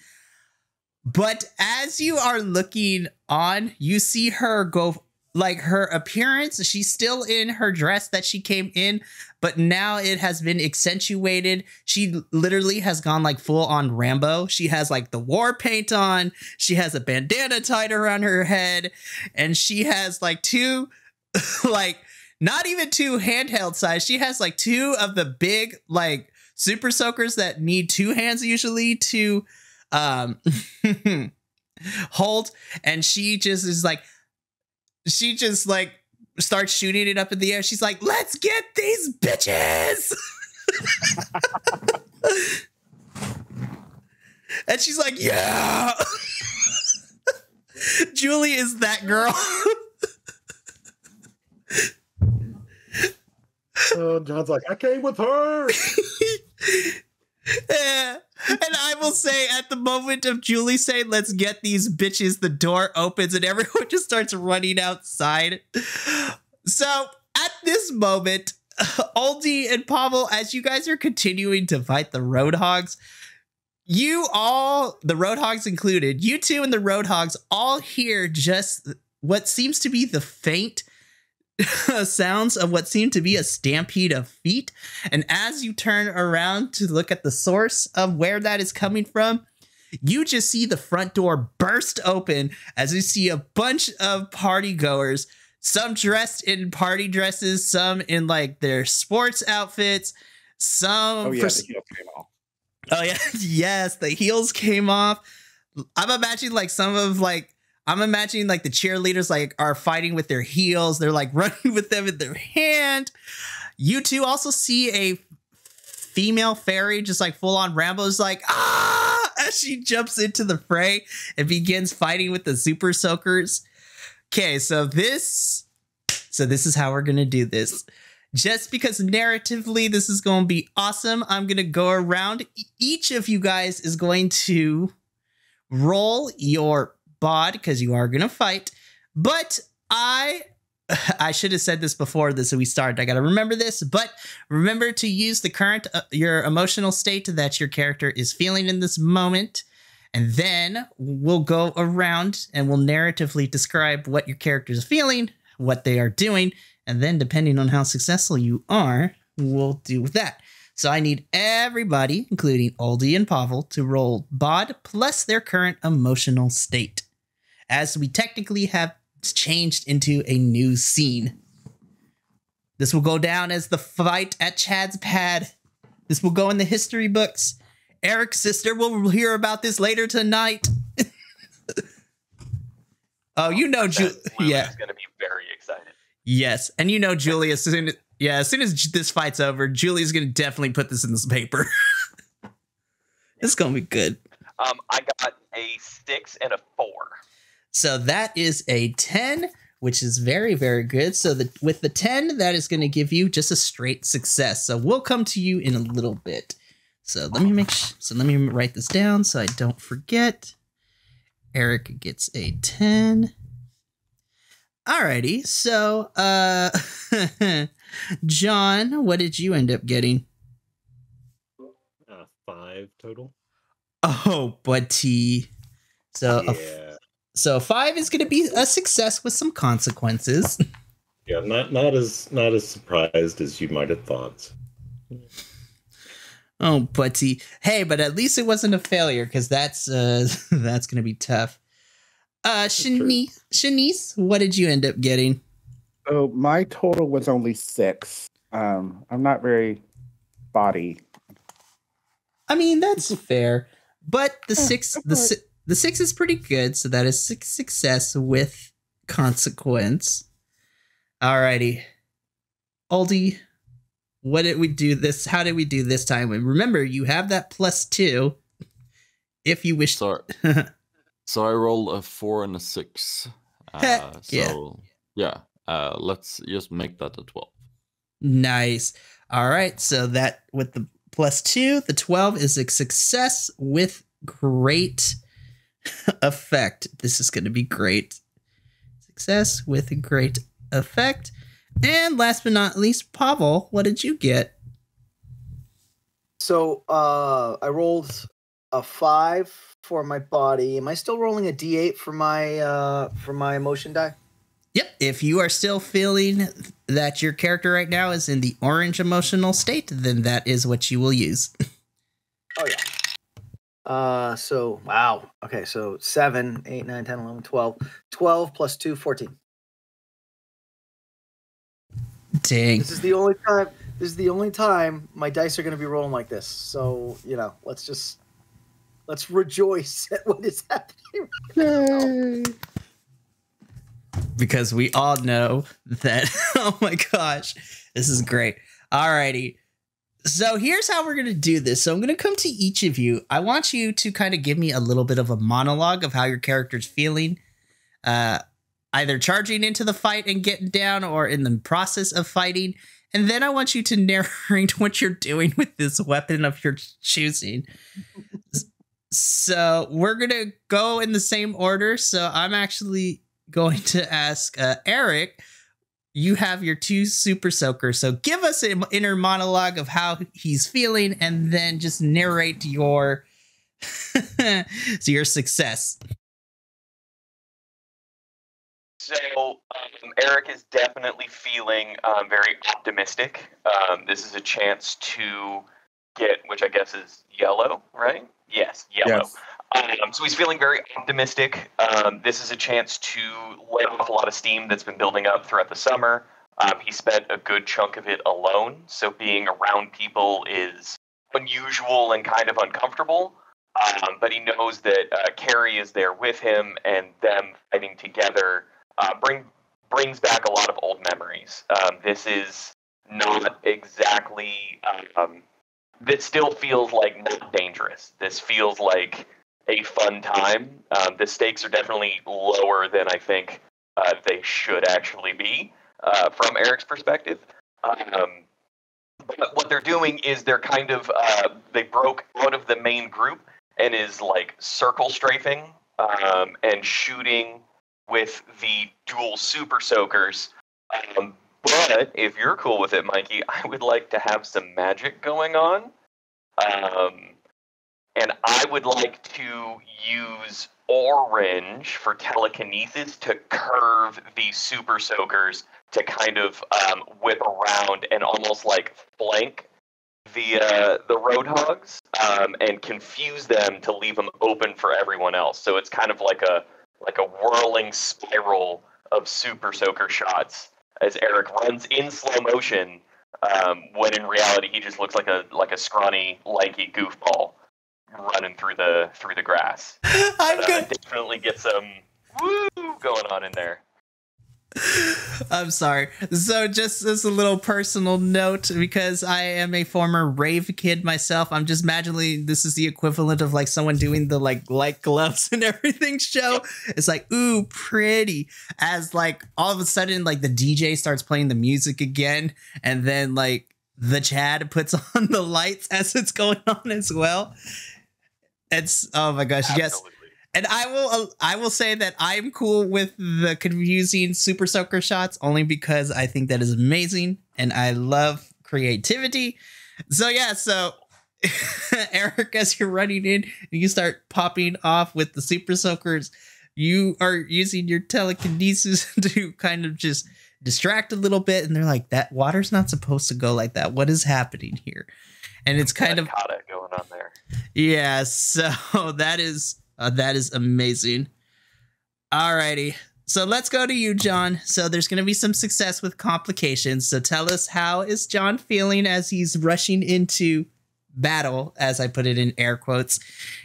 But as you are looking on, you see her go, like her appearance, she's still in her dress that she came in, but now it has been accentuated. She literally has gone like full on Rambo. She has like the war paint on. She has a bandana tied around her head. And she has like two, like not even two handheld size. She has like two of the big like super soakers that need two hands usually to hold. And she just is like, she just like starts shooting it up in the air. She's like, let's get these bitches. And she's like, yeah. Julie is that girl. Oh, John's like, I came with her. Yeah. And I will say, at the moment of Julie saying, let's get these bitches, the door opens and everyone just starts running outside. So at this moment, Oldie and Pavol, as you guys are continuing to fight the Roadhogs, you all, the Roadhogs included, you two and the Roadhogs all hear just what seems to be the faint sounds of what seemed to be a stampede of feet. And as you turn around to look at the source of where that is coming from, you just see the front door burst open as you see a bunch of party goers, some dressed in party dresses, some in like their sports outfits, some the heels came off. Oh yeah, yes, the heels came off. I'm imagining like the cheerleaders like are fighting with their heels. They're like running with them in their hand. You two also see a female fairy just like full on Rambo's like, ah, as she jumps into the fray and begins fighting with the super soakers. Okay, so this is how we're going to do this. Just because narratively this is going to be awesome, I'm going to go around. Each of you guys is going to roll your bod because you are going to fight. But I should have said this before we started. I got to remember this, but remember to use the current, your emotional state that your character is feeling in this moment. And then we'll go around and we'll narratively describe what your character is feeling, what they are doing. And then depending on how successful you are, we'll do that. So I need everybody, including Oldie and Pavol, to roll bod plus their current emotional state, as we technically have changed into a new scene. This will go down as the fight at Chad's pad. This will go in the history books. Eric's sister will hear about this later tonight. Oh, you know, yeah, is going to be very excited. Yes, and you know, Julie, as soon as this fight's over, Julie's going to definitely put this in this paper. It's going to be good. I got a 6 and a 4. So that is a 10, which is very, very good. So with the 10, that is going to give you just a straight success. So we'll come to you in a little bit. So let me write this down so I don't forget. Eric gets a 10. Alrighty, so John, what did you end up getting? 5 total. Oh, buddy. So yeah. So 5 is going to be a success with some consequences. Yeah, not as surprised as you might have thought. Oh, buddy. Hey, but at least it wasn't a failure, because that's going to be tough. Shanice, what did you end up getting? Oh, my total was only 6. I'm not very body. I mean, that's fair, but the 6 is pretty good. So that is 6 success with consequence. Alrighty. Oldie, what did we do this? How did we do this time? And remember, you have that +2 if you wish. So I rolled a 4 and a 6. Let's just make that a 12. Nice. All right. So that with the +2, the 12 is a success with great effect. This is going to be great. Success with a great effect. And last but not least, Pavol, what did you get? So I rolled a 5 for my body. Am I still rolling a D8 for my emotion die? Yep. If you are still feeling that your character right now is in the orange emotional state, then that is what you will use. Oh, yeah. So, wow. Okay, so 7, 8, 9, 10, 11, 12. 12 plus 2, 14. Dang. This is the only time my dice are going to be rolling like this. So, let's rejoice at what is happening right now. Because we all know that, oh my gosh, this is great. Alrighty. So here's how we're going to do this. So I'm going to come to each of you. I want you to kind of give me a little bit of a monologue of how your character's feeling. Either charging into the fight and getting down or in the process of fighting. And then I want you to narrate what you're doing with this weapon of your choosing. So we're going to go in the same order. So I'm actually going to ask Eric, you have your 2 super soakers. So give us an inner monologue of how he's feeling and then just narrate your your success. So Eric is definitely feeling very optimistic. This is a chance to get, which I guess is yellow, right? Yes, yellow. Yes. So he's feeling very optimistic. This is a chance to let off a lot of steam that's been building up throughout the summer. He spent a good chunk of it alone, so being around people is unusual and kind of uncomfortable. But he knows that Carrie is there with him, and them fighting together brings back a lot of old memories. This is not exactly... this still feels like not dangerous. This feels like a fun time. The stakes are definitely lower than I think they should actually be from Eric's perspective. But what they're doing is they're kind of, they broke out of the main group and is like circle strafing and shooting with the dual super soakers. But if you're cool with it, Mikey, I would like to have some magic going on. And I would like to use orange for telekinesis to curve the super soakers to kind of whip around and almost like flank the roadhogs and confuse them to leave them open for everyone else. So it's kind of like a whirling spiral of super soaker shots as Eric runs in slow motion, when in reality he just looks like a scrawny, lanky goofball running through the grass. Definitely get some woo going on in there. I'm sorry. So just as a little personal note, because I am a former rave kid myself, I'm just imagining this is the equivalent of like someone doing the like light gloves and everything show. It's like, ooh, pretty. As like all of a sudden like the DJ starts playing the music again, and then like the Chad puts on the lights as it's going on as well. It's, oh my gosh, absolutely. Yes. And I will say that I'm cool with the confusing super soaker shots only because I think that is amazing and I love creativity. So yeah, so Eric, as you're running in and you start popping off with the super soakers, you are using your telekinesis to kind of just distract a little bit, and they're like, that water's not supposed to go like that. What is happening here? And it's kind of going on there. Yeah, so that is amazing. Alrighty, so let's go to you, John. So there's going to be some success with complications. So tell us, how is John feeling as he's rushing into battle, as I put it in air quotes,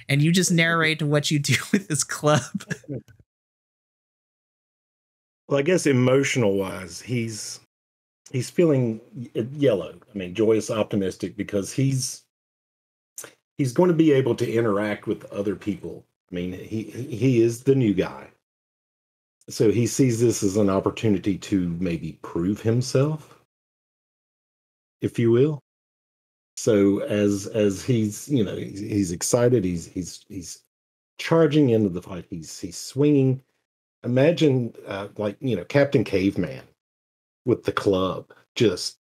and you just narrate what you do with this club. Well, I guess emotional wise, he's feeling yellow. I mean, joyous, optimistic, because he's going to be able to interact with other people. I mean, he is the new guy, so he sees this as an opportunity to maybe prove himself, if you will. So as he's he's excited, he's charging into the fight. He's swinging. Imagine like Captain Caveman with the club, just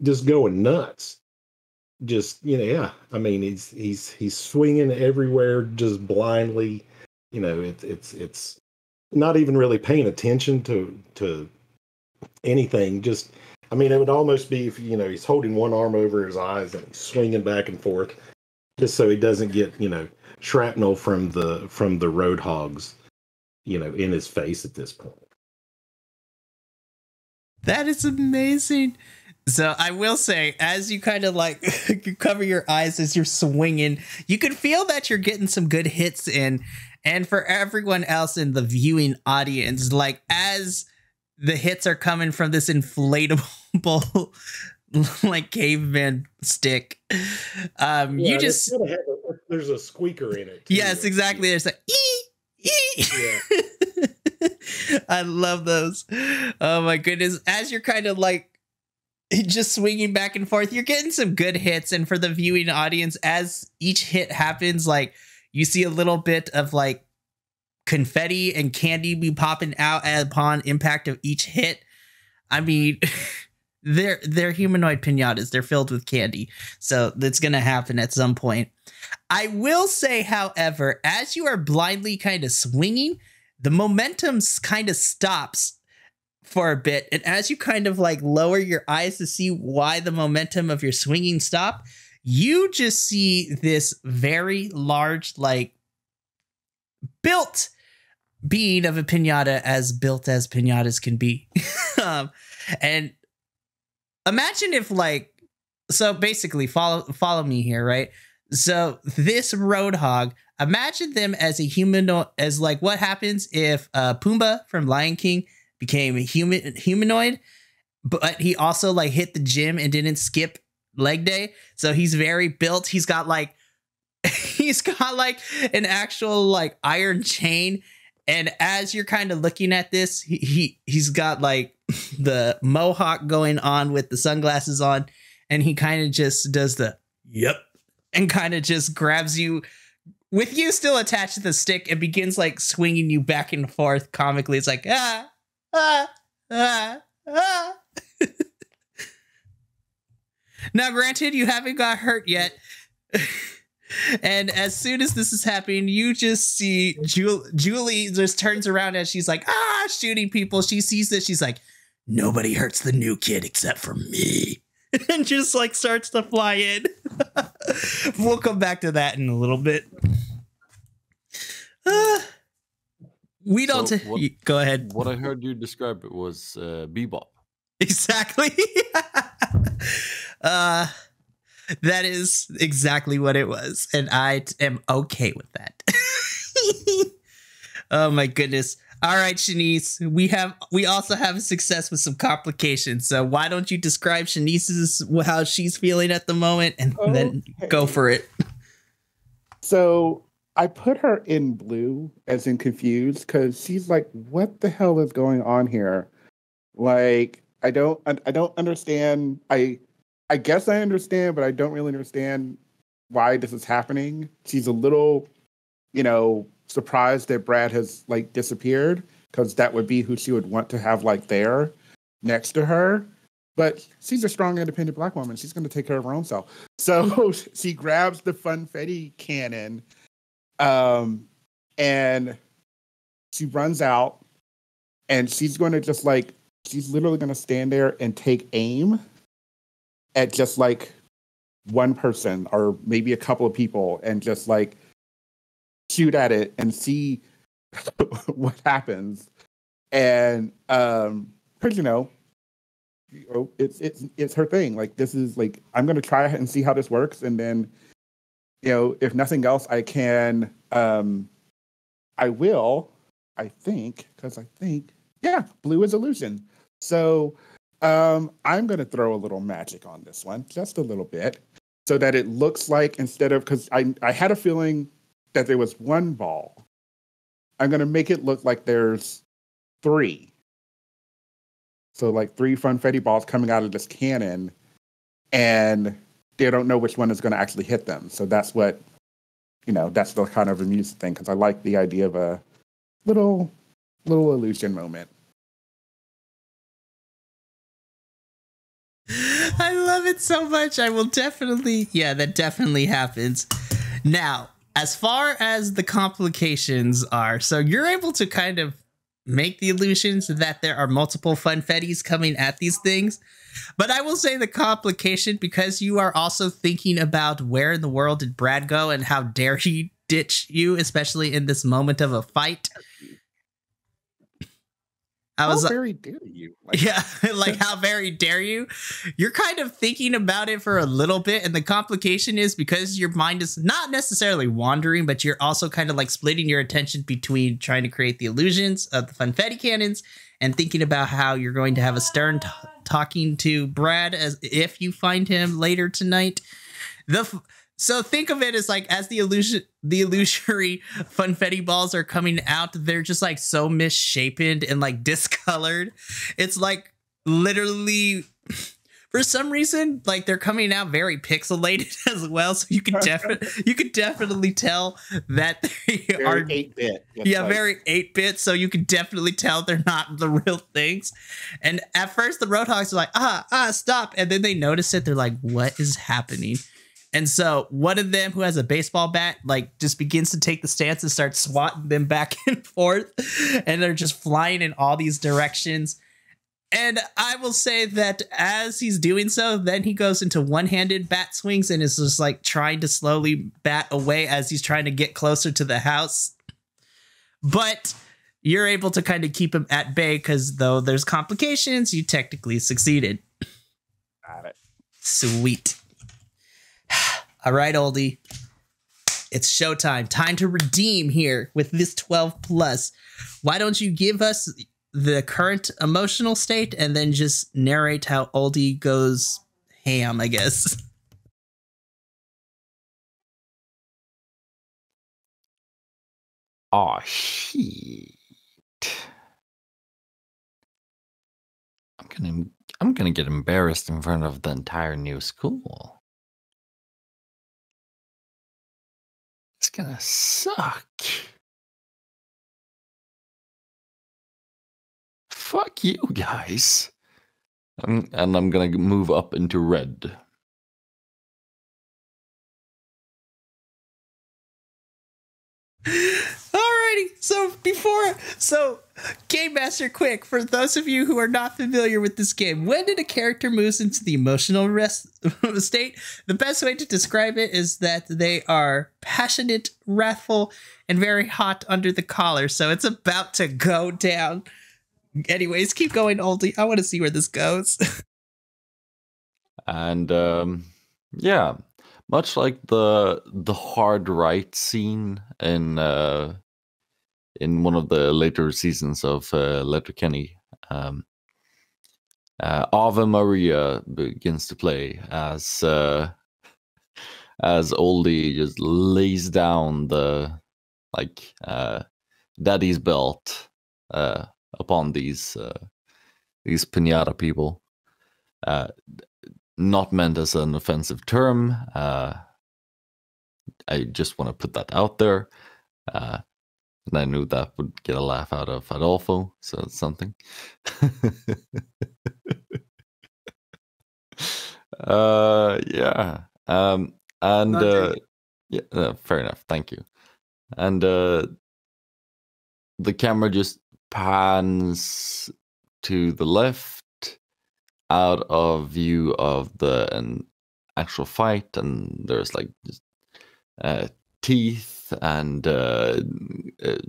just going nuts. Just yeah. I mean, he's swinging everywhere, just blindly. It's not even really paying attention to anything. Just I mean, it would almost be if he's holding one arm over his eyes and he's swinging back and forth, just so he doesn't get shrapnel from the roadhogs, in his face at this point. That is amazing. So I will say, as you kind of like you cover your eyes as you're swinging, you can feel that you're getting some good hits in. And for everyone else in the viewing audience, like as the hits are coming from this inflatable like caveman stick, you just there's a squeaker in it too. Yes, exactly. There's a yeah. I love those. Oh my goodness. As you're kind of like just swinging back and forth, you're getting some good hits. And for the viewing audience, as each hit happens, like you see a little bit of like confetti and candy be popping out upon impact of each hit. I mean, they're humanoid pinatas. They're filled with candy. So that's going to happen at some point. I will say, however, as you are blindly kind of swinging, the momentum kind of stops for a bit. And as you kind of like lower your eyes to see why the momentum of your swinging stop, you just see this very large, like built being of a pinata, as built as pinatas can be. And imagine if like, so basically follow me here, right? So this roadhog, imagine them as a humanoid, as like what happens if Pumbaa from Lion King became a humanoid, but he also like hit the gym and didn't skip leg day. So he's very built. He's got like an actual like iron chain. And as you're kind of looking at this, he's got like the mohawk going on with the sunglasses on, and he kind of just does the yep and kind of just grabs you with you still attached to the stick and begins like swinging you back and forth comically. It's like Now, granted, you haven't got hurt yet. And as soon as this is happening, you just see Julie just turns around as she's like, shooting people. She sees this. She's like, nobody hurts the new kid except for me. And just like starts to fly in. We'll come back to that in a little bit. We don't. So go ahead. What I heard you describe it was bebop. Exactly. That is exactly what it was, and I am okay with that. Oh my goodness. All right, Shanice, we also have success with some complications. So why don't you describe Shanice's, how she's feeling at the moment, and then go for it. So I put her in blue, as in confused, because she's like, what the hell is going on here? Like, I don't understand. I guess I understand, but I don't really understand why this is happening. She's a little, surprised that Brad has like disappeared, because that would be who she would want to have like there next to her. But she's a strong, independent Black woman. She's going to take care of her own self. So she grabs the funfetti cannon, and she runs out, and she's going to just like, she's literally going to stand there and take aim at just like one person or maybe a couple of people, and just like shoot at it and see what happens. And because it's her thing. Like, this is like, I'm gonna try it and see how this works, and then if nothing else, I will yeah, blue is illusion. So I'm going to throw a little magic on this one, just a little bit, so that it looks like instead of, because I had a feeling that there was one ball, I'm going to make it look like there's 3. So like 3 funfetti balls coming out of this cannon, and they don't know which one is going to actually hit them. So that's what, that's the kind of amusing thing, because I like the idea of a little illusion moment. I love it so much. I will definitely, that definitely happens. Now, as far as the complications are, so you're able to kind of make the illusions that there are multiple funfettis coming at these things. But I will say the complication, because you are also thinking about where in the world did Brad go and how dare he ditch you, especially in this moment of a fight. How very dare you? Like how very dare you? You're kind of thinking about it for a little bit, and the complication is because your mind is not necessarily wandering, but you're also kind of like splitting your attention between trying to create the illusions of the funfetti cannons and thinking about how you're going to have a stern talking to Brad as if you find him later tonight. So think of it as like, as the illusory funfetti balls are coming out, they're just like so misshapen and like discolored. It's like literally, for some reason, like they're coming out very pixelated as well. So you can definitely tell that they are 8-bit. Very 8-bit. So you can definitely tell they're not the real things. And at first the Roadhogs are like, stop. And then they notice it. They're like, what is happening? And so one of them, who has a baseball bat, like just begins to take the stance and start swatting them back and forth. And they're just flying in all these directions. And I will say that as he's doing so, then he goes into one-handed bat swings and is just like trying to slowly bat away as he's trying to get closer to the house. But you're able to kind of keep him at bay, because though there's complications, you technically succeeded. Got it. Sweet. All right, Oldie. It's showtime. Time to redeem here with this 12+. Why don't you give us the current emotional state and then just narrate how Oldie goes ham, I guess. Oh, shit. I'm gonna get embarrassed in front of the entire new school. It's gonna suck. Fuck you guys. And I'm gonna move up into red. Alrighty, so Game Master, quick, for those of you who are not familiar with this game, when did a character moves into the emotional state? The best way to describe it is that they are passionate, wrathful, and very hot under the collar, so it's about to go down. Anyways, keep going, Oldie. I want to see where this goes. And yeah, much like the hard right scene in one of the later seasons of Letterkenny, Ave Maria begins to play as Oldie just lays down the daddy's belt upon these piñata people. Not meant as an offensive term. I just want to put that out there. And I knew that would get a laugh out of Adolfo, so it's something. Yeah. Yeah, fair enough. Thank you. And the camera just pans to the left, out of view of the actual fight, and there's like just teeth and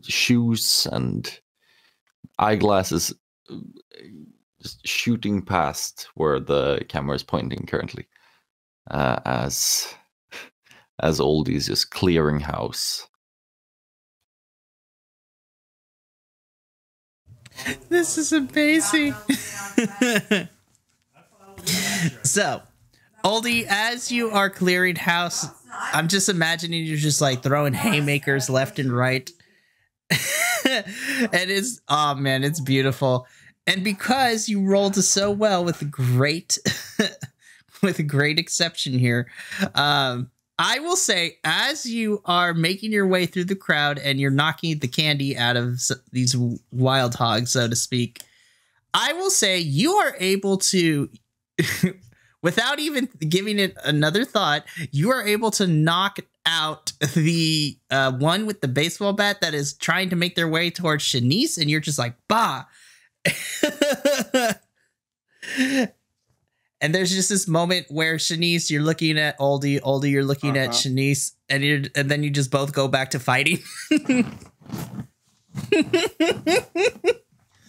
shoes and eyeglasses just shooting past where the camera is pointing currently, as Oldie's just clearing house. This is amazing. So, Oldie, as you are clearing house, I'm just imagining you're just like throwing haymakers left and right. And it's, oh man, it's beautiful. And because you rolled so well with great, with a great exception here, I will say, as you are making your way through the crowd and you're knocking the candy out of these wild hogs, so to speak, I will say you are able to, without even giving it another thought, you are able to knock out the one with the baseball bat that is trying to make their way towards Shanice, and you're just like, bah. And there's just this moment where Shanice, you're looking at Oldie, you're looking at Shanice, and then you just both go back to fighting.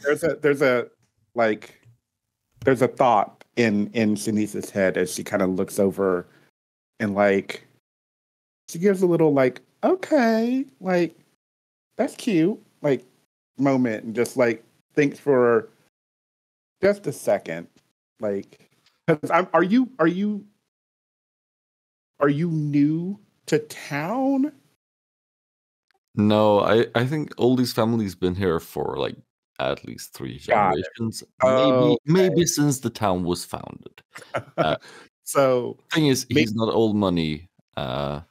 there's a thought in Shanice's head as she kind of looks over and like she gives a little like, okay, like that's cute, like moment, and just like thinks for just a second, like. Because are you new to town? No, I think Oldie's family's been here for like at least 3 generations. Maybe since the town was founded. So thing is, he's not old money. So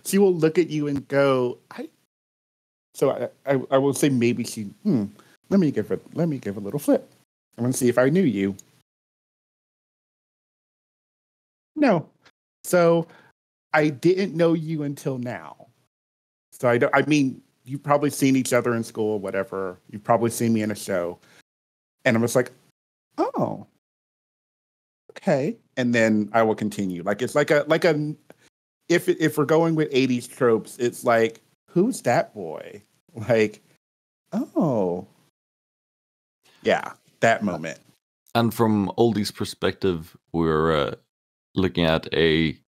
she will look at you and go, I will say maybe she Let me give a little flip. I'm gonna see if I knew you. No. So I didn't know you until now. So I mean, you've probably seen each other in school or whatever. You've probably seen me in a show. And I'm just like, oh. Okay. And then I will continue. Like it's like a if we're going with 80s tropes, it's like, who's that boy? Like, oh. Yeah, that moment. And from Oldie's perspective, we're looking at a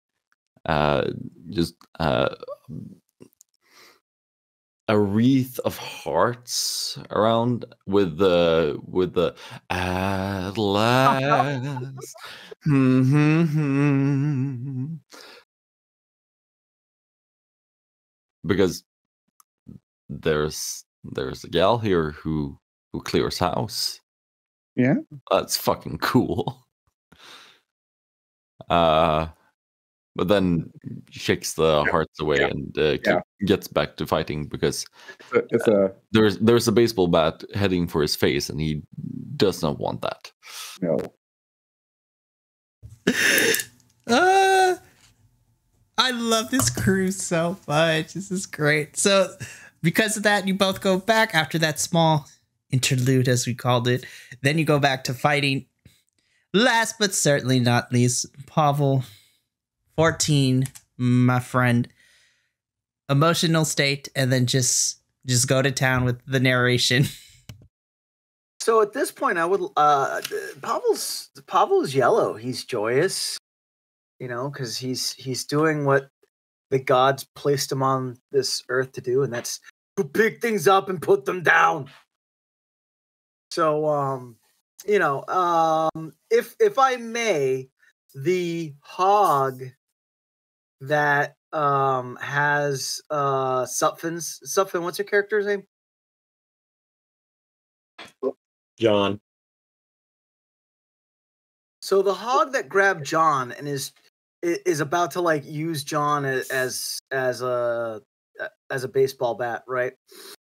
wreath of hearts around with the at last. Because there's a gal here who clears house. Yeah, that's fucking cool. But then shakes the hearts away and gets back to fighting because there's a baseball bat heading for his face, and he does not want that. No. I love this crew so much. This is great. So because of that, you both go back after that small interlude, as we called it. Then you go back to fighting. Last but certainly not least, Pavol, 14, my friend. Emotional state, and then just go to town with the narration. So at this point, I would Pavel's yellow. He's joyous, because he's doing what the gods placed him on this earth to do, and that's to pick things up and put them down. So, if I may, the hog that has Sutphin, what's your character's name? John. So the hog that grabbed John and is about to like use John as a baseball bat, right?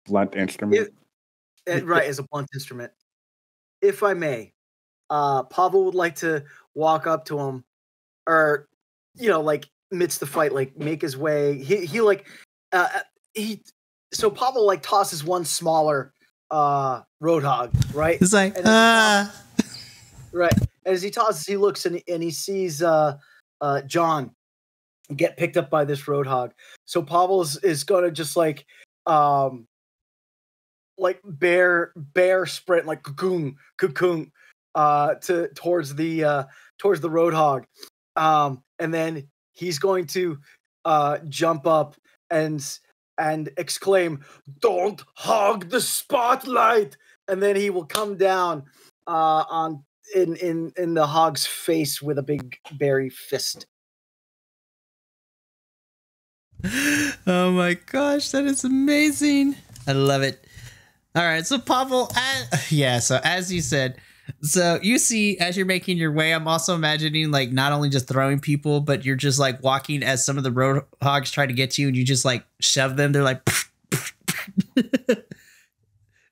Blunt instrument. Right, as a blunt instrument. If I may, Pavol would like to walk up to him, or like amidst the fight, like make his way. So Pavol like tosses one smaller roadhog, right? He's like, right. As he tosses, he looks and he sees John get picked up by this roadhog. So Pavol is going to just like bear sprint, like cocoon towards the roadhog, and then he's going to jump up and and exclaim, "Don't hog the spotlight!" And then he will come down in the hog's face with a big berry fist. Oh my gosh, that is amazing. I love it. All right, so Pavol, so as you said, so you see as you're making your way, I'm also imagining like not only just throwing people, but you're just like walking as some of the roadhogs try to get to you and you just like shove them. They're like,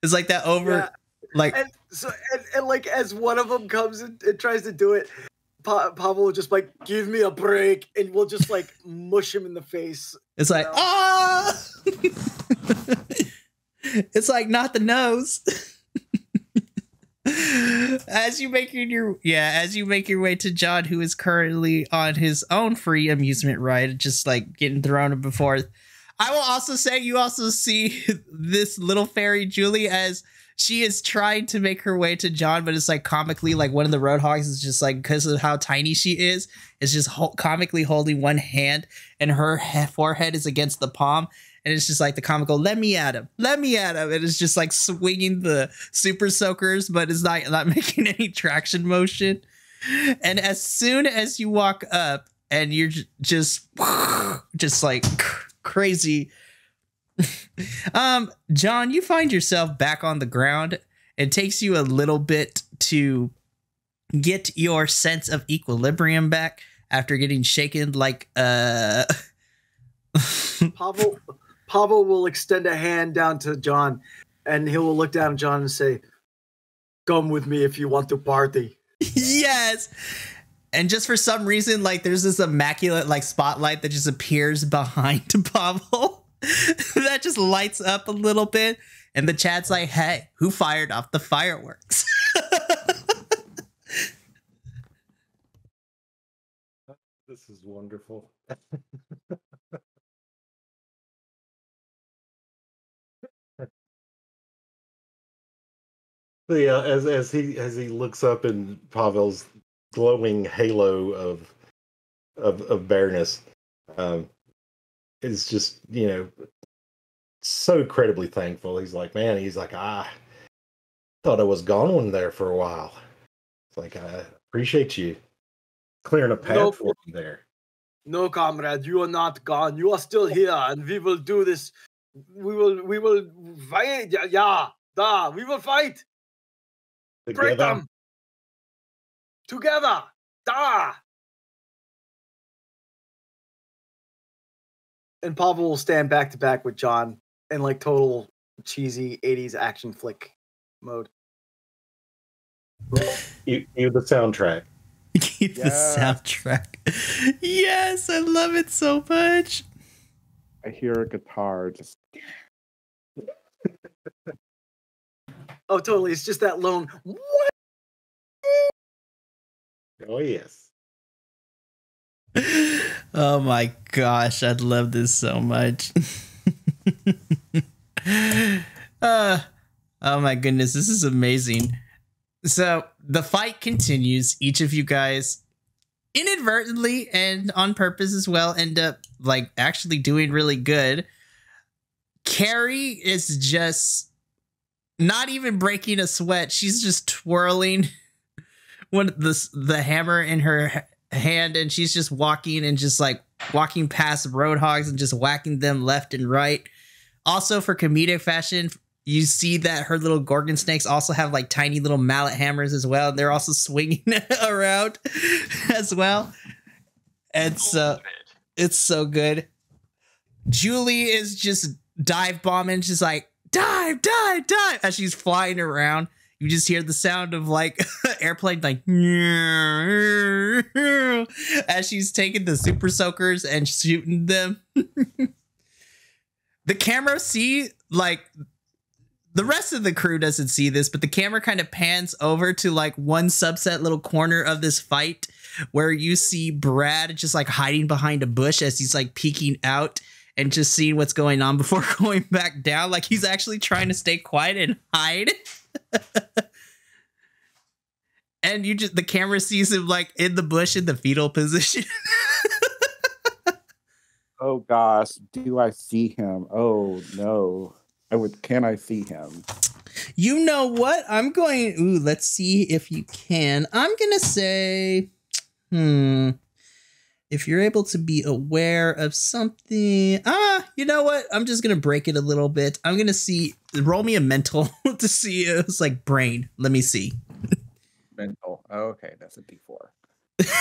it's like that over, Yeah. like, And so, and like as one of them comes and tries to do it, Pavol will just like, "Give me a break," and we'll just like mush him in the face. it's like, ah, it's like not the nose. As you make your way to John, who is currently on his own free amusement ride, just like getting thrown and before. I will also say you also see this little fairy Julie as she is trying to make her way to John, but it's like comically like one of the roadhogs is just like, because of how tiny she is just comically holding one hand and her forehead is against the palm. And it's just like the comical, let me at him. And it's just like swinging the super soakers, but it's not making any traction motion. And as soon as you walk up and you're just like crazy, John, you find yourself back on the ground. It takes you a little bit to get your sense of equilibrium back after getting shaken like Pavol will extend a hand down to John, and he will look down at John and say, "Come with me if you want to party." Yes. And just for some reason, like there's this immaculate like spotlight that just appears behind Pavol that just lights up a little bit. And the chat's like, "Hey, who fired off the fireworks?" This is wonderful. So yeah, as he looks up in Pavel's glowing halo of bareness, is just, so incredibly thankful. He's like, man, I thought I was gone there for a while. It's like, I appreciate you clearing a path for me there. No, comrade, you are not gone. You are still here, and we will do this. We will fight. We will fight. Break them together. Da. And Pavol will stand back to back with John in like total cheesy 80s action flick mode. You the soundtrack. Keep the soundtrack. Yes, I love it so much. I hear a guitar just. Oh, totally. It's just that lone. What? Oh, yes. Oh my gosh, I love this so much. Oh my goodness, this is amazing. So the fight continues. Each of you guys inadvertently and on purpose as well end up like actually doing really good. Carrie is just not even breaking a sweat. She's just twirling the hammer in her hand, and she's just walking past roadhogs and just whacking them left and right. Also, for comedic fashion, you see that her little Gorgon snakes also have like tiny little mallet hammers as well. They're also swinging around as well. And so it's so good. Julie is just dive bombing. She's like, dive, dive, dive. As she's flying around, you just hear the sound of like airplane, like, as she's taking the super soakers and shooting them. The camera the rest of the crew doesn't see this, but the camera kind of pans over to like one subset little corner of this fight where you see Brad just like hiding behind a bush as he's like peeking out and just seeing what's going on before going back down. Like he's actually trying to stay quiet and hide. And the camera sees him like in the bush in the fetal position. Oh gosh, do I see him? Oh no. Can I see him? You know what? I'm going, let's see if you can. I'm gonna say, if you're able to be aware of something, you know what? I'm just gonna break it a little bit. I'm gonna roll me a mental to see. It's like brain. Let me see. Mental. Okay, that's a D4.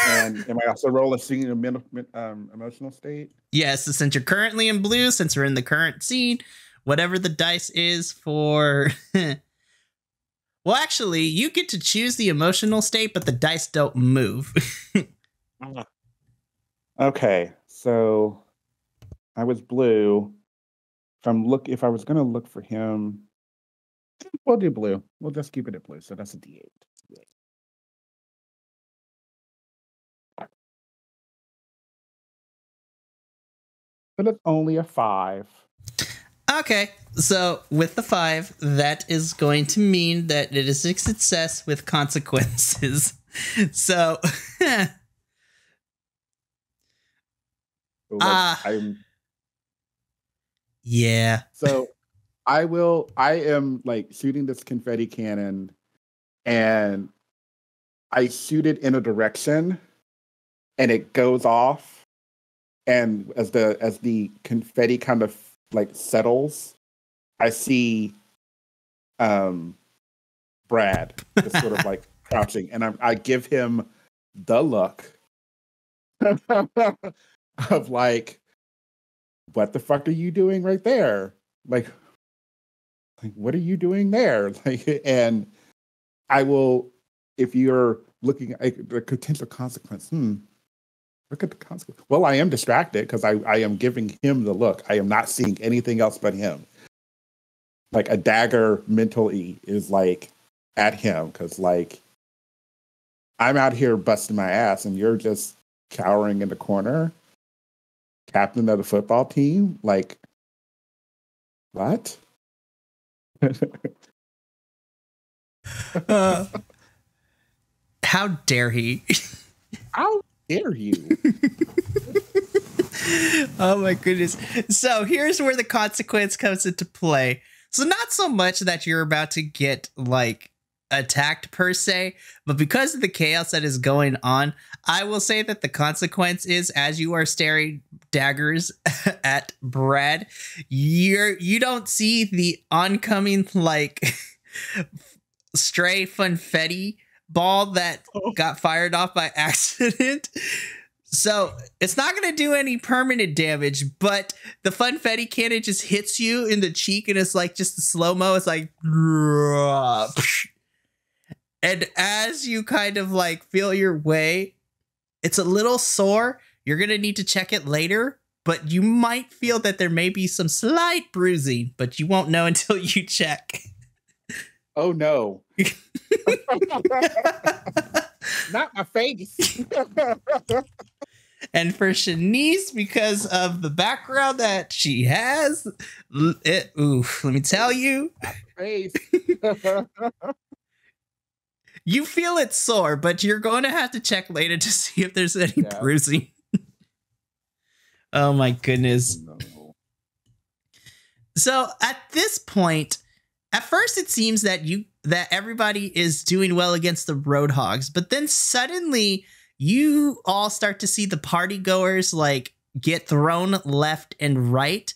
And am I also rolling seeing emotional state? Yes, since you're currently in blue, since we're in the current scene, whatever the dice is for. Well, actually, you get to choose the emotional state, but the dice don't move. Okay, so I was blue. If I was gonna look for him, we'll do blue. We'll just keep it at blue. So that's a D8. But it's only a 5. Okay, so with the 5, that is going to mean that it is a success with consequences. So, yeah. So I am like shooting this confetti cannon, and I shoot it in a direction, and it goes off. And as the confetti kind of like settles, I see Brad just sort of like crouching, and I give him the look of like, what the fuck are you doing right there? Like what are you doing there? Like, and I will, if you're looking at the potential consequence, look at the consequence. Well, I am distracted because I am giving him the look. I am not seeing anything else but him. Like a dagger mentally is like at him because like I'm out here busting my ass and you're just cowering in the corner. Captain of the football team? Like, what? How dare he? How dare you? Oh my goodness. So here's where the consequence comes into play. So not so much that you're about to get like attacked per se, but because of the chaos that is going on, I will say that the consequence is as you are staring daggers at Brad, you don't see the oncoming like stray funfetti ball that got fired off by accident. So it's not going to do any permanent damage, but the funfetti cannon just hits you in the cheek and it's like just a slow-mo. It's like, and as you kind of like feel your way, it's a little sore. You're going to need to check it later, but you might feel that there may be some slight bruising, but you won't know until you check. Oh no. Not my face. And for Shanice, because of the background that she has, let me tell you, Face. you feel it sore, but you're going to have to check later to see if there's any bruising. Oh my goodness. Oh, no. So at this point, at first it seems that everybody is doing well against the Roadhogs, but then suddenly you all start to see the party goers like get thrown left and right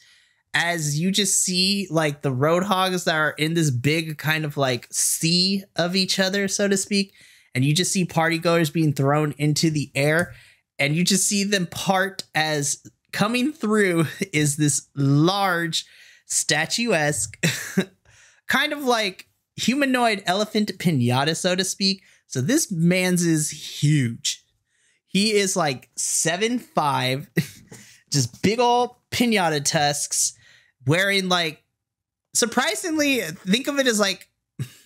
as you just see like the Roadhogs that are in this big kind of like sea of each other, so to speak. And you just see party goers being thrown into the air and you just see them part as coming through is this large statuesque kind of like humanoid elephant pinata, so to speak. So this man's is huge. He is like 7'5", just big old pinata tusks, wearing like, surprisingly, think of it as like,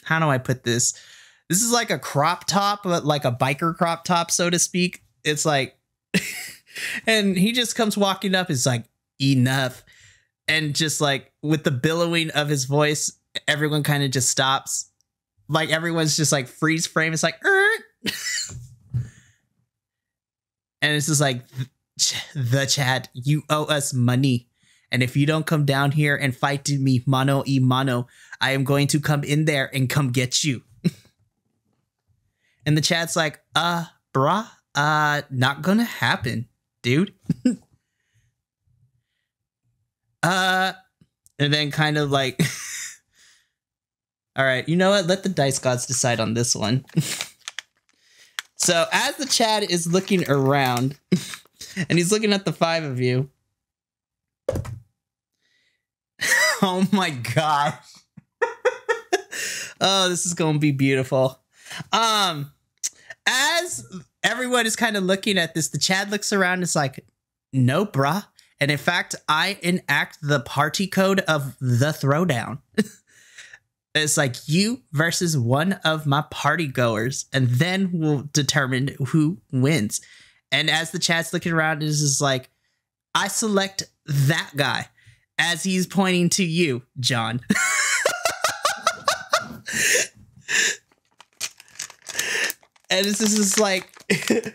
how do I put this? This is like a crop top, but like a biker crop top, so to speak. It's like, and he just comes walking up, is like, enough. And just like with the billowing of his voice, everyone kind of just stops. Like everyone's just like freeze frame. It's like, and it's just like, The chat, you owe us money. And if you don't come down here and fight me mano y mano, I am going to come in there and come get you. And the chat's like, bruh, not gonna happen, dude. And then kind of like, all right, you know what? Let the dice gods decide on this one. So as the chat is looking around, and he's looking at the 5 of you. Oh my gosh. Oh, this is going to be beautiful. As everyone is kind of looking at this, the chat looks around and is like, no, bruh. And in fact, I enact the party code of the throwdown. It's like you versus one of my party goers, and then we'll determine who wins. And as the chat's looking around, it's just like, I select that guy as he's pointing to you, John. And it's just like, and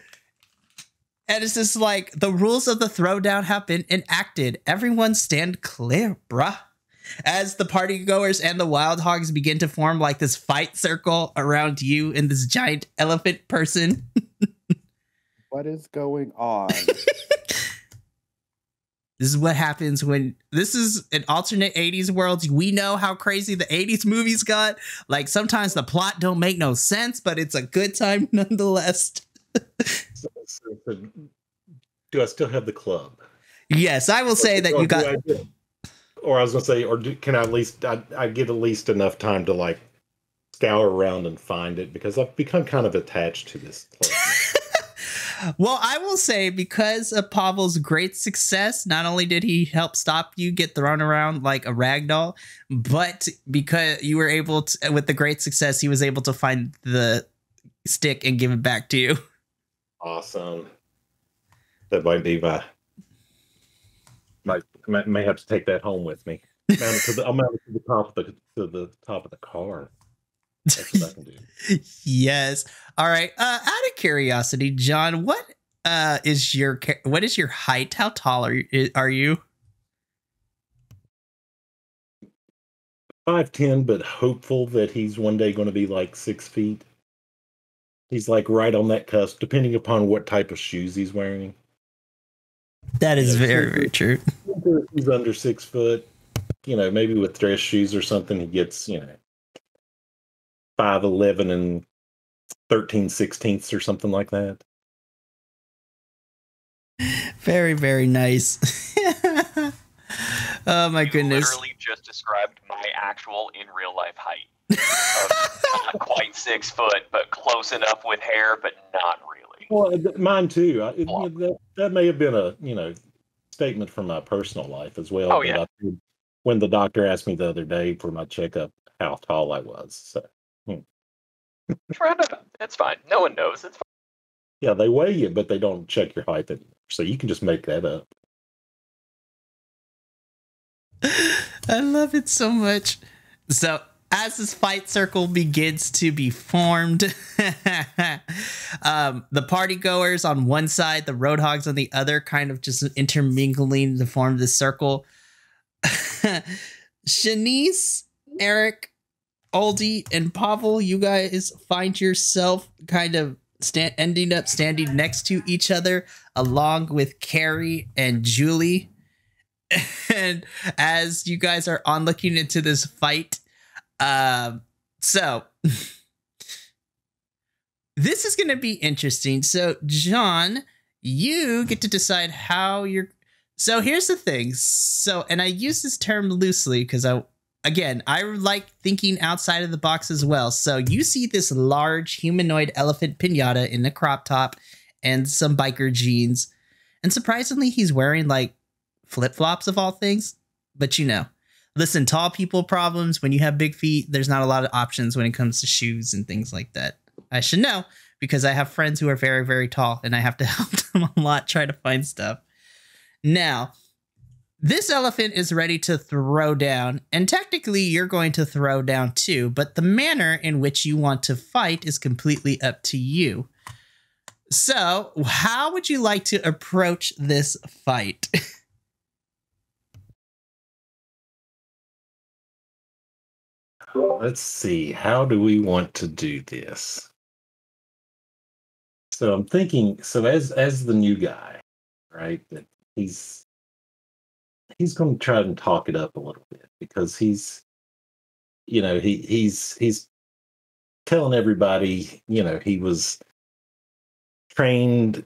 it's just like, the rules of the throwdown have been enacted. Everyone stand clear, bruh. As the party goers and the wild hogs begin to form like this fight circle around you and this giant elephant person. What is going on? This is what happens when this is an alternate 80s world. We know how crazy the 80s movies got. Like sometimes the plot don't make no sense, but it's a good time nonetheless. So, do I still have the club? Yes, I will say that you got. Or I was gonna say, can I at least I get at least enough time to like scour around and find it, because I've become kind of attached to this place. Well, I will say, because of Pavol's great success, not only did he help stop you get thrown around like a rag doll, but because you were able to, with the great success, he was able to find the stick and give it back to you. Awesome. That might be may have to take that home with me. I'll mount it to the top of the car. That's what I can do. Yes. All right. Out of curiosity, John, what is your height? How tall are you? 5'10", but hopeful that he's one day going to be like 6 feet. He's like right on that cusp, depending upon what type of shoes he's wearing. That is very, very true. He's under 6 foot. Maybe with dress shoes or something, he gets 5'11" and 13/16 or something like that. Very, very nice. Oh my goodness. Literally just described my actual in real life height. Of not quite 6 foot, but close enough with hair, but not really. Well, mine too. That may have been a statement from my personal life as well. Oh yeah. When the doctor asked me the other day for my checkup how tall I was, so round up. That's fine. No one knows. It's fine. Yeah, they weigh you, but they don't check your height anymore, so you can just make that up. I love it so much. So as this fight circle begins to be formed, the party goers on one side, the roadhogs on the other, kind of just intermingling to form this circle. Shanice, Eric, Oldie, and Pavol, you guys find yourself kind of ending up standing next to each other, along with Carrie and Julie. And as you guys are on looking into this fight, so this is going to be interesting. So John, you get to decide how you're. So here's the thing. So, and I use this term loosely because I like thinking outside of the box as well. So you see this large humanoid elephant pinata in a crop top and some biker jeans. And surprisingly, he's wearing like flip-flops of all things. But listen, tall people problems. When you have big feet, there's not a lot of options when it comes to shoes and things like that. I should know because I have friends who are very, very tall and I have to help them a lot try to find stuff. Now, this elephant is ready to throw down, and technically you're going to throw down too, but the manner in which you want to fight is completely up to you. So, how would you like to approach this fight? Let's see. How do we want to do this? So I'm thinking. So as the new guy, right? That he's going to try and talk it up a little bit because he's he's telling everybody he was trained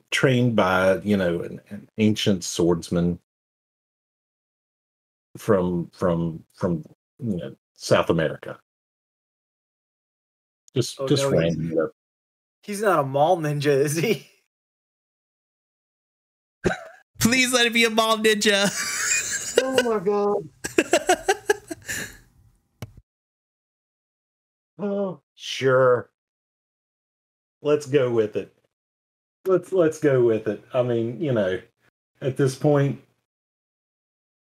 by an ancient swordsman from South America. Just no, random. He's not a mall ninja, is he? Please let it be a mall ninja. Oh my god. Oh, sure. Let's go with it. Let's go with it. I mean, at this point,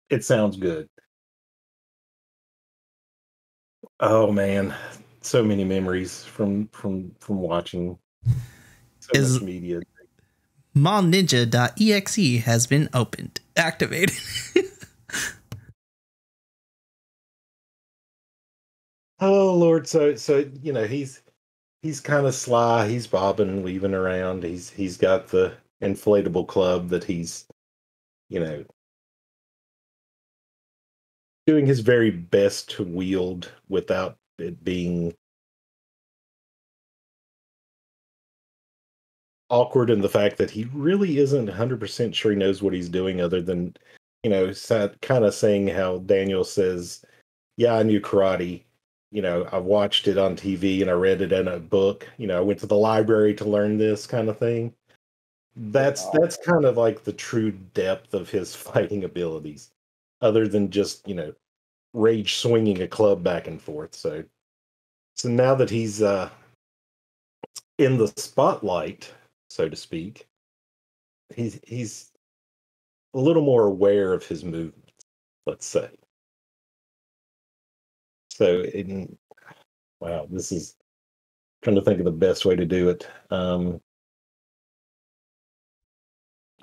it sounds good. Oh man, so many memories from watching so much media. Mallninja.exe has been activated. Oh Lord, so he's kind of sly. He's bobbing and weaving around. He's got the inflatable club that he's doing his very best to wield without it being awkward in the fact that he really isn't 100% sure he knows what he's doing, other than kind of saying how Daniel says, yeah, I knew karate. I watched it on TV and I read it in a book. I went to the library to learn this kind of thing. That's kind of like the true depth of his fighting abilities, other than just, rage swinging a club back and forth. So now that he's in the spotlight, so to speak, he's a little more aware of his movements, let's say. So, wow, this is trying to think of the best way to do it. I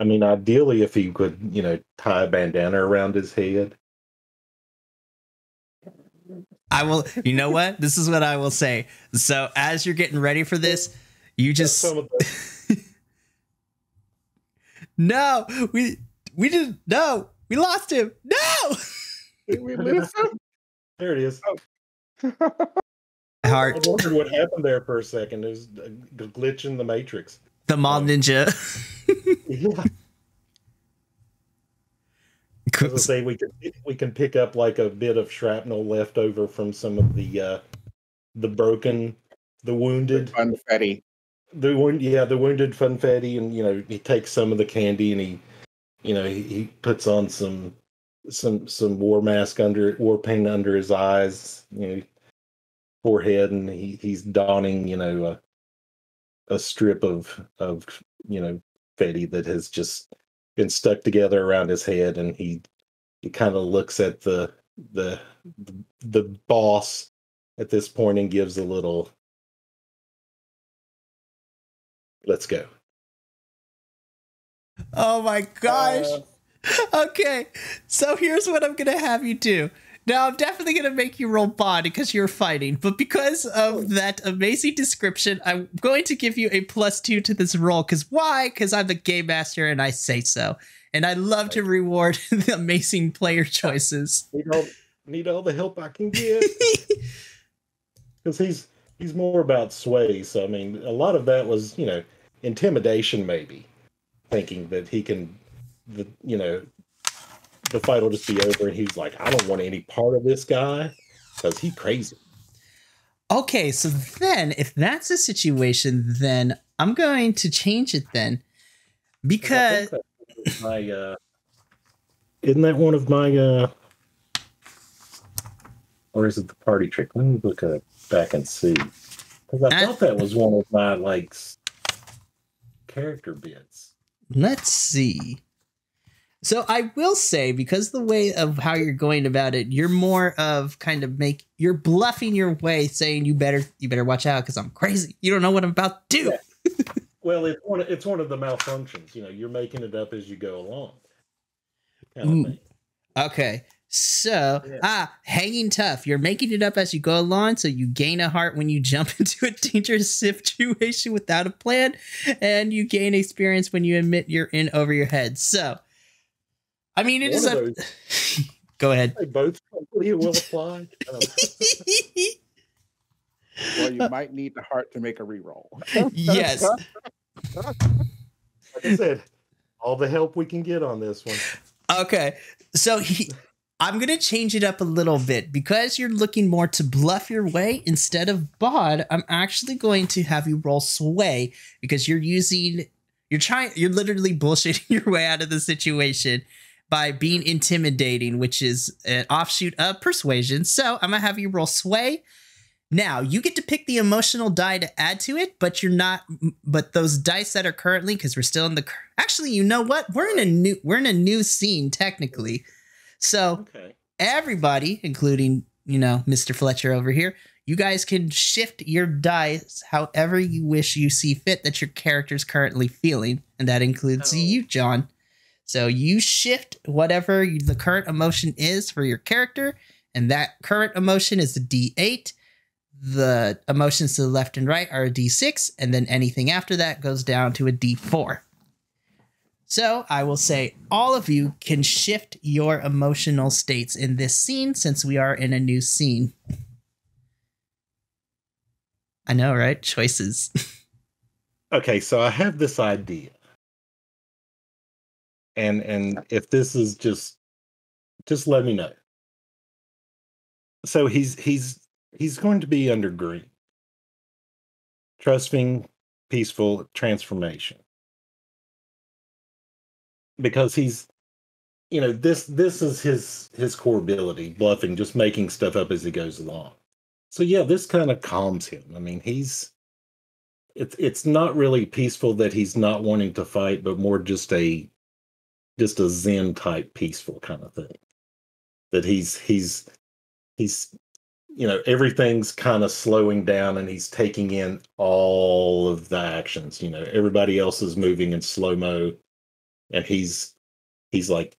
mean, ideally, if he could, tie a bandana around his head. I will. You know what? This is what I will say. So, as you're getting ready for this, you just no, we didn't. No, we lost him. No, we lose him. There it is. Heart. I wondered what happened there for a second. There's a glitch in the Matrix. The mall ninja. Yeah. I was say we can pick up like a bit of shrapnel left over from some of the wounded funfetti. The wounded funfetti, and he takes some of the candy and he puts on some war paint under his eyes, forehead, and he's donning a strip of fetty that has just been stuck together around his head, and he kind of looks at the boss at this point and gives a little "let's go." Oh my gosh. Okay, so here's what I'm gonna have you do. Now, I'm definitely going to make you roll body because you're fighting, but because of that amazing description, I'm going to give you a +2 to this roll. Because why? Because I'm the game master and I say so. And I love to reward the amazing player choices. Need all the help I can get. Because he's more about sway. So, I mean, a lot of that was, intimidation maybe. Thinking that he can, the fight will just be over, and he's like, I don't want any part of this guy because he's crazy. Okay, so then if that's the situation, then I'm going to change it then, because isn't that one of my or is it the party trick? Let me look back and see, because I thought that was one of my character bits. Let's see. So I will say, because the way of how you're going about it, you're more of kind of you're bluffing your way, saying you better watch out because I'm crazy. You don't know what I'm about to do. Yeah. Well, it's one of the malfunctions. You know, you're making it up as you go along, kind of thing. Okay. So, hanging tough. You're making it up as you go along, so you gain a heart when you jump into a dangerous situation without a plan, and you gain experience when you admit you're in over your head. So, I mean, it is a... Go ahead. They both probably will apply. Well, you might need the heart to make a reroll. Yes. Like I said, all the help we can get on this one. Okay. So I'm going to change it up a little bit because you're looking more to bluff your way instead of bod. I'm actually going to have you roll sway because you're literally bullshitting your way out of the situation by being intimidating, which is an offshoot of persuasion. So I'm going to have you roll sway. Now, you get to pick the emotional die to add to it, but but those dice that are currently, because we're still in the, actually, you know what? We're in a new scene, technically. So everybody, including, Mr. Fletcher over here, you guys can shift your dice however you wish you see fit that your character's currently feeling. And that includes you, John. So you shift whatever the current emotion is for your character. And that current emotion is a D8. The emotions to the left and right are a D6, and then anything after that goes down to a D4. So I will say all of you can shift your emotional states in this scene since we are in a new scene. I know, right? Choices. Okay, so I have this idea. And if this is just let me know. So he's going to be under green. Trusting, peaceful transformation. Because he's, this is his core ability, bluffing, just making stuff up as he goes along. So yeah, this kind of calms him. I mean, it's not really peaceful that he's not wanting to fight, but more just a Zen type peaceful kind of thing. That he's everything's kind of slowing down and he's taking in all of the actions. Everybody else is moving in slow-mo and he's like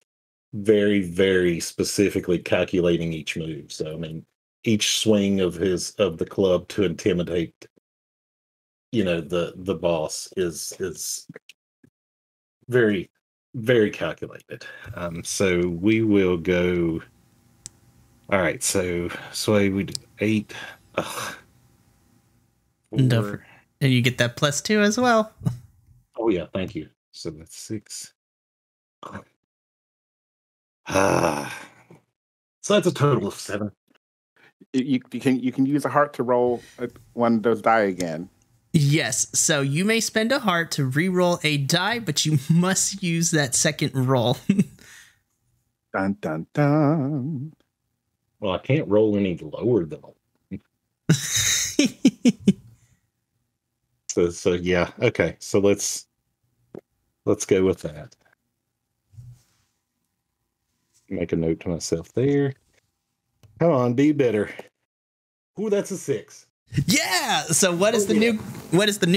very, very specifically calculating each move. So, I mean, each swing of the club to intimidate, the boss is very, very calculated. So we will go. All right, so we do 8. And you get that +2 as well. Oh yeah, thank you. So that's 6. So that's a total of 7. You can use a heart to roll one of those die again. Yes, so you may spend a heart to re-roll a die, but you must use that second roll. Dun dun dun. Well, I can't roll any lower than. So yeah, okay. So let's go with that. Make a note to myself there. Come on, be better. Ooh, that's a 6. Yeah. So what is the new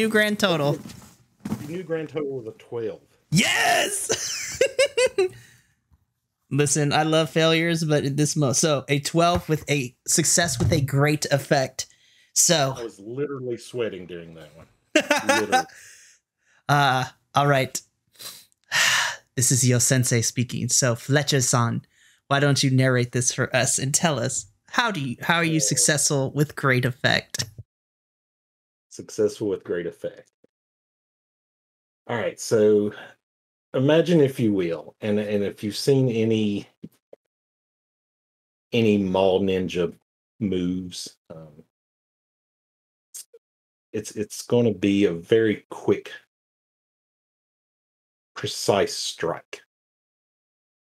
grand total? The new grand total is a 12. Yes. Listen, I love failures, but in this so a 12 with a success with a great effect. So I was literally sweating during that one. Literally. All right. This is Yo Sensei speaking. So Fletcher-san, why don't you narrate this for us and tell us how are you successful with great effect? Successful with great effect. All right, so imagine, if you will, and if you've seen any mall ninja moves, it's going to be a very quick, precise strike.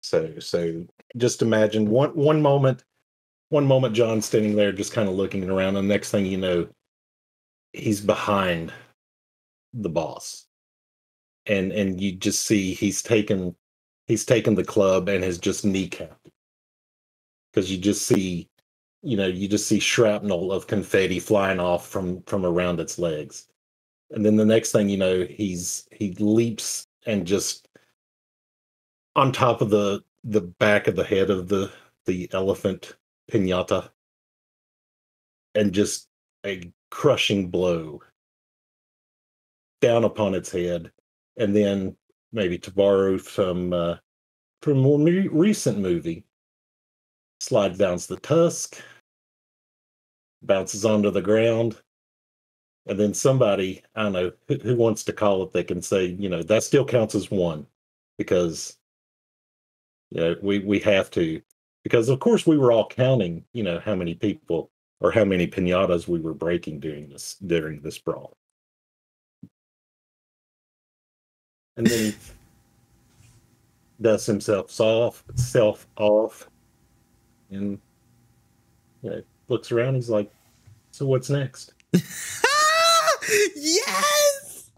So just imagine one moment John's standing there just kind of looking around, and the next thing you know, he's behind the boss. And you just see he's taken the club and has just kneecapped. Because you just see shrapnel of confetti flying off from around its legs. And then the next thing you know, he leaps and just on top of the back of the head of the elephant pinata, and just a crushing blow down upon its head. And then, maybe to borrow from a more recent movie, slides down the tusk, bounces onto the ground, and then somebody, I don't know who wants to call it, they can say, that still counts as one, because we have to, because of course we were all counting, how many people or how many pinatas we were breaking during this brawl. And then he dusts himself off, and looks around. He's like, "So what's next?" Yes!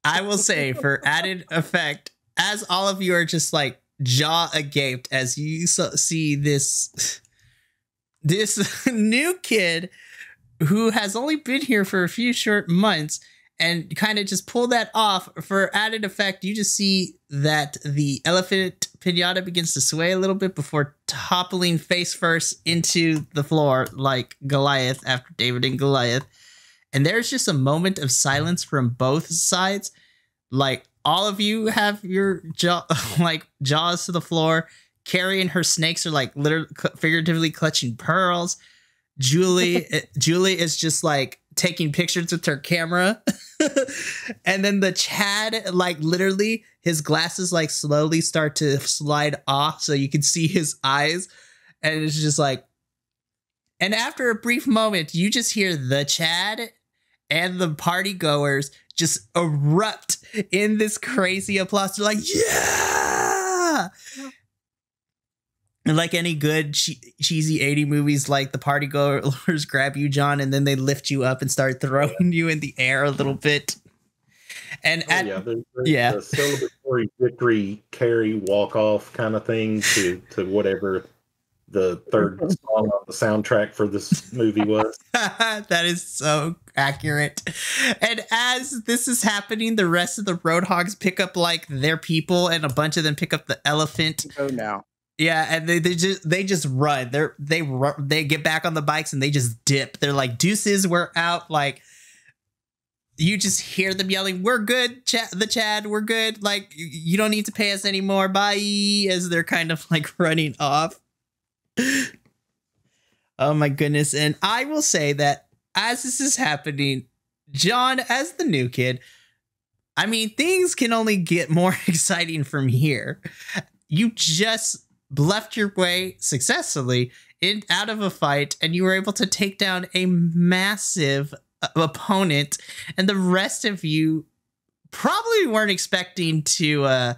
I will say, for added effect, as all of you are just like jaw agape as you see this new kid who has only been here for a few short months, and kind of just pull that off. For added effect, you just see that the elephant pinata begins to sway a little bit before toppling face first into the floor like Goliath after David and Goliath. And there's just a moment of silence from both sides. Like, all of you have your jaws to the floor. Carrie and her snakes are like literally figuratively clutching pearls. Julie is just like taking pictures with her camera. And then the Chad, like literally his glasses like slowly start to slide off so you can see his eyes. And it's just like, and after a brief moment, you just hear the Chad and the party goers just erupt in this crazy applause. They're like, yeah! And like any good cheesy 80 movies, like the party goers grab you, John, and then they lift you up and start throwing you in the air a little bit. And there's a celebratory victory carry walk off kind of thing to whatever the third song on the soundtrack for this movie was. That is so accurate. And as this is happening, the rest of the Roadhogs pick up like their people, and a bunch of them pick up the elephant. Oh, now. Yeah, and they just run. They get back on the bikes and they just dip. They're like, deuces, we're out. Like, you just hear them yelling, "We're good, the Chad, we're good. Like, you don't need to pay us anymore. Bye," as they're kind of like running off. Oh my goodness. And I will say that as this is happening, John, as the new kid, I mean, things can only get more exciting from here. You just left your way successfully out of a fight, and you were able to take down a massive opponent, and the rest of you probably weren't expecting to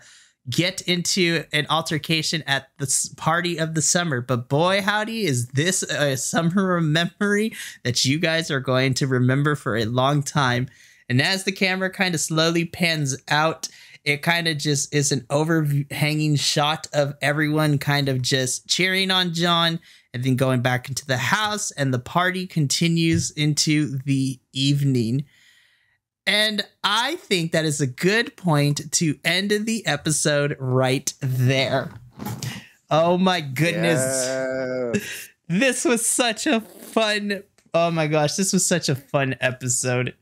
get into an altercation at the party of the summer. But boy, howdy, is this a summer memory that you guys are going to remember for a long time. And as the camera kind of slowly pans out, it kind of just is an overhanging shot of everyone kind of just cheering on John, and then going back into the house, and the party continues into the evening. And I think that is a good point to end the episode right there. Oh my goodness. Yeah. This was such a fun, oh my gosh, this was such a fun episode.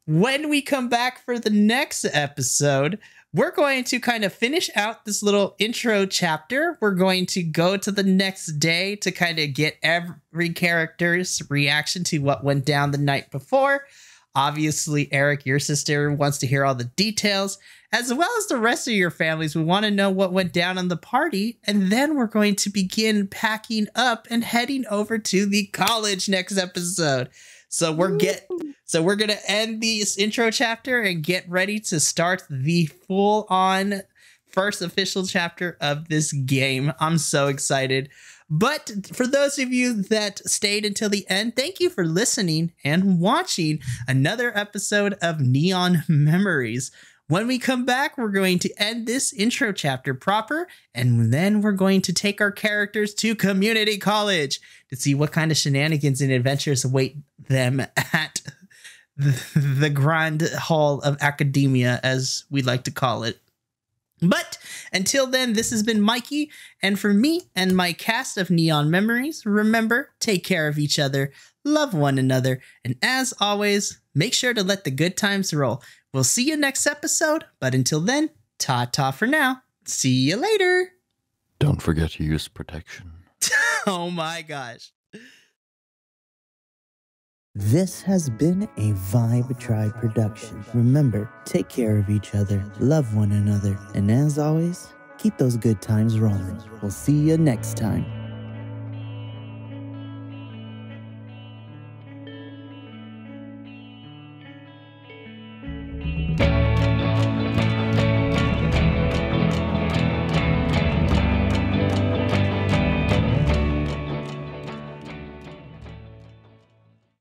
When we come back for the next episode, we're going to kind of finish out this little intro chapter. We're going to go to the next day to kind of get every character's reaction to what went down the night before. Obviously, Eric, your sister, wants to hear all the details, as well as the rest of your families. We want to know what went down on the party, and then we're going to begin packing up and heading over to the college next episode. So we're going to end this intro chapter and get ready to start the full-on first official chapter of this game. I'm so excited. But for those of you that stayed until the end, thank you for listening and watching another episode of Neon Memories. When we come back, we're going to end this intro chapter proper, and then we're going to take our characters to community college to see what kind of shenanigans and adventures await them at the grind hall of academia, as we like to call it. But until then, this has been Mikey, and for me and my cast of Neon Memories, remember, take care of each other, love one another, and as always, make sure to let the good times roll. We'll see you next episode, but until then, ta-ta for now. See you later. Don't forget to use protection. Oh my gosh. This has been a Vibe Tribe production. Remember, take care of each other, love one another, and as always, keep those good times rolling. We'll see you next time.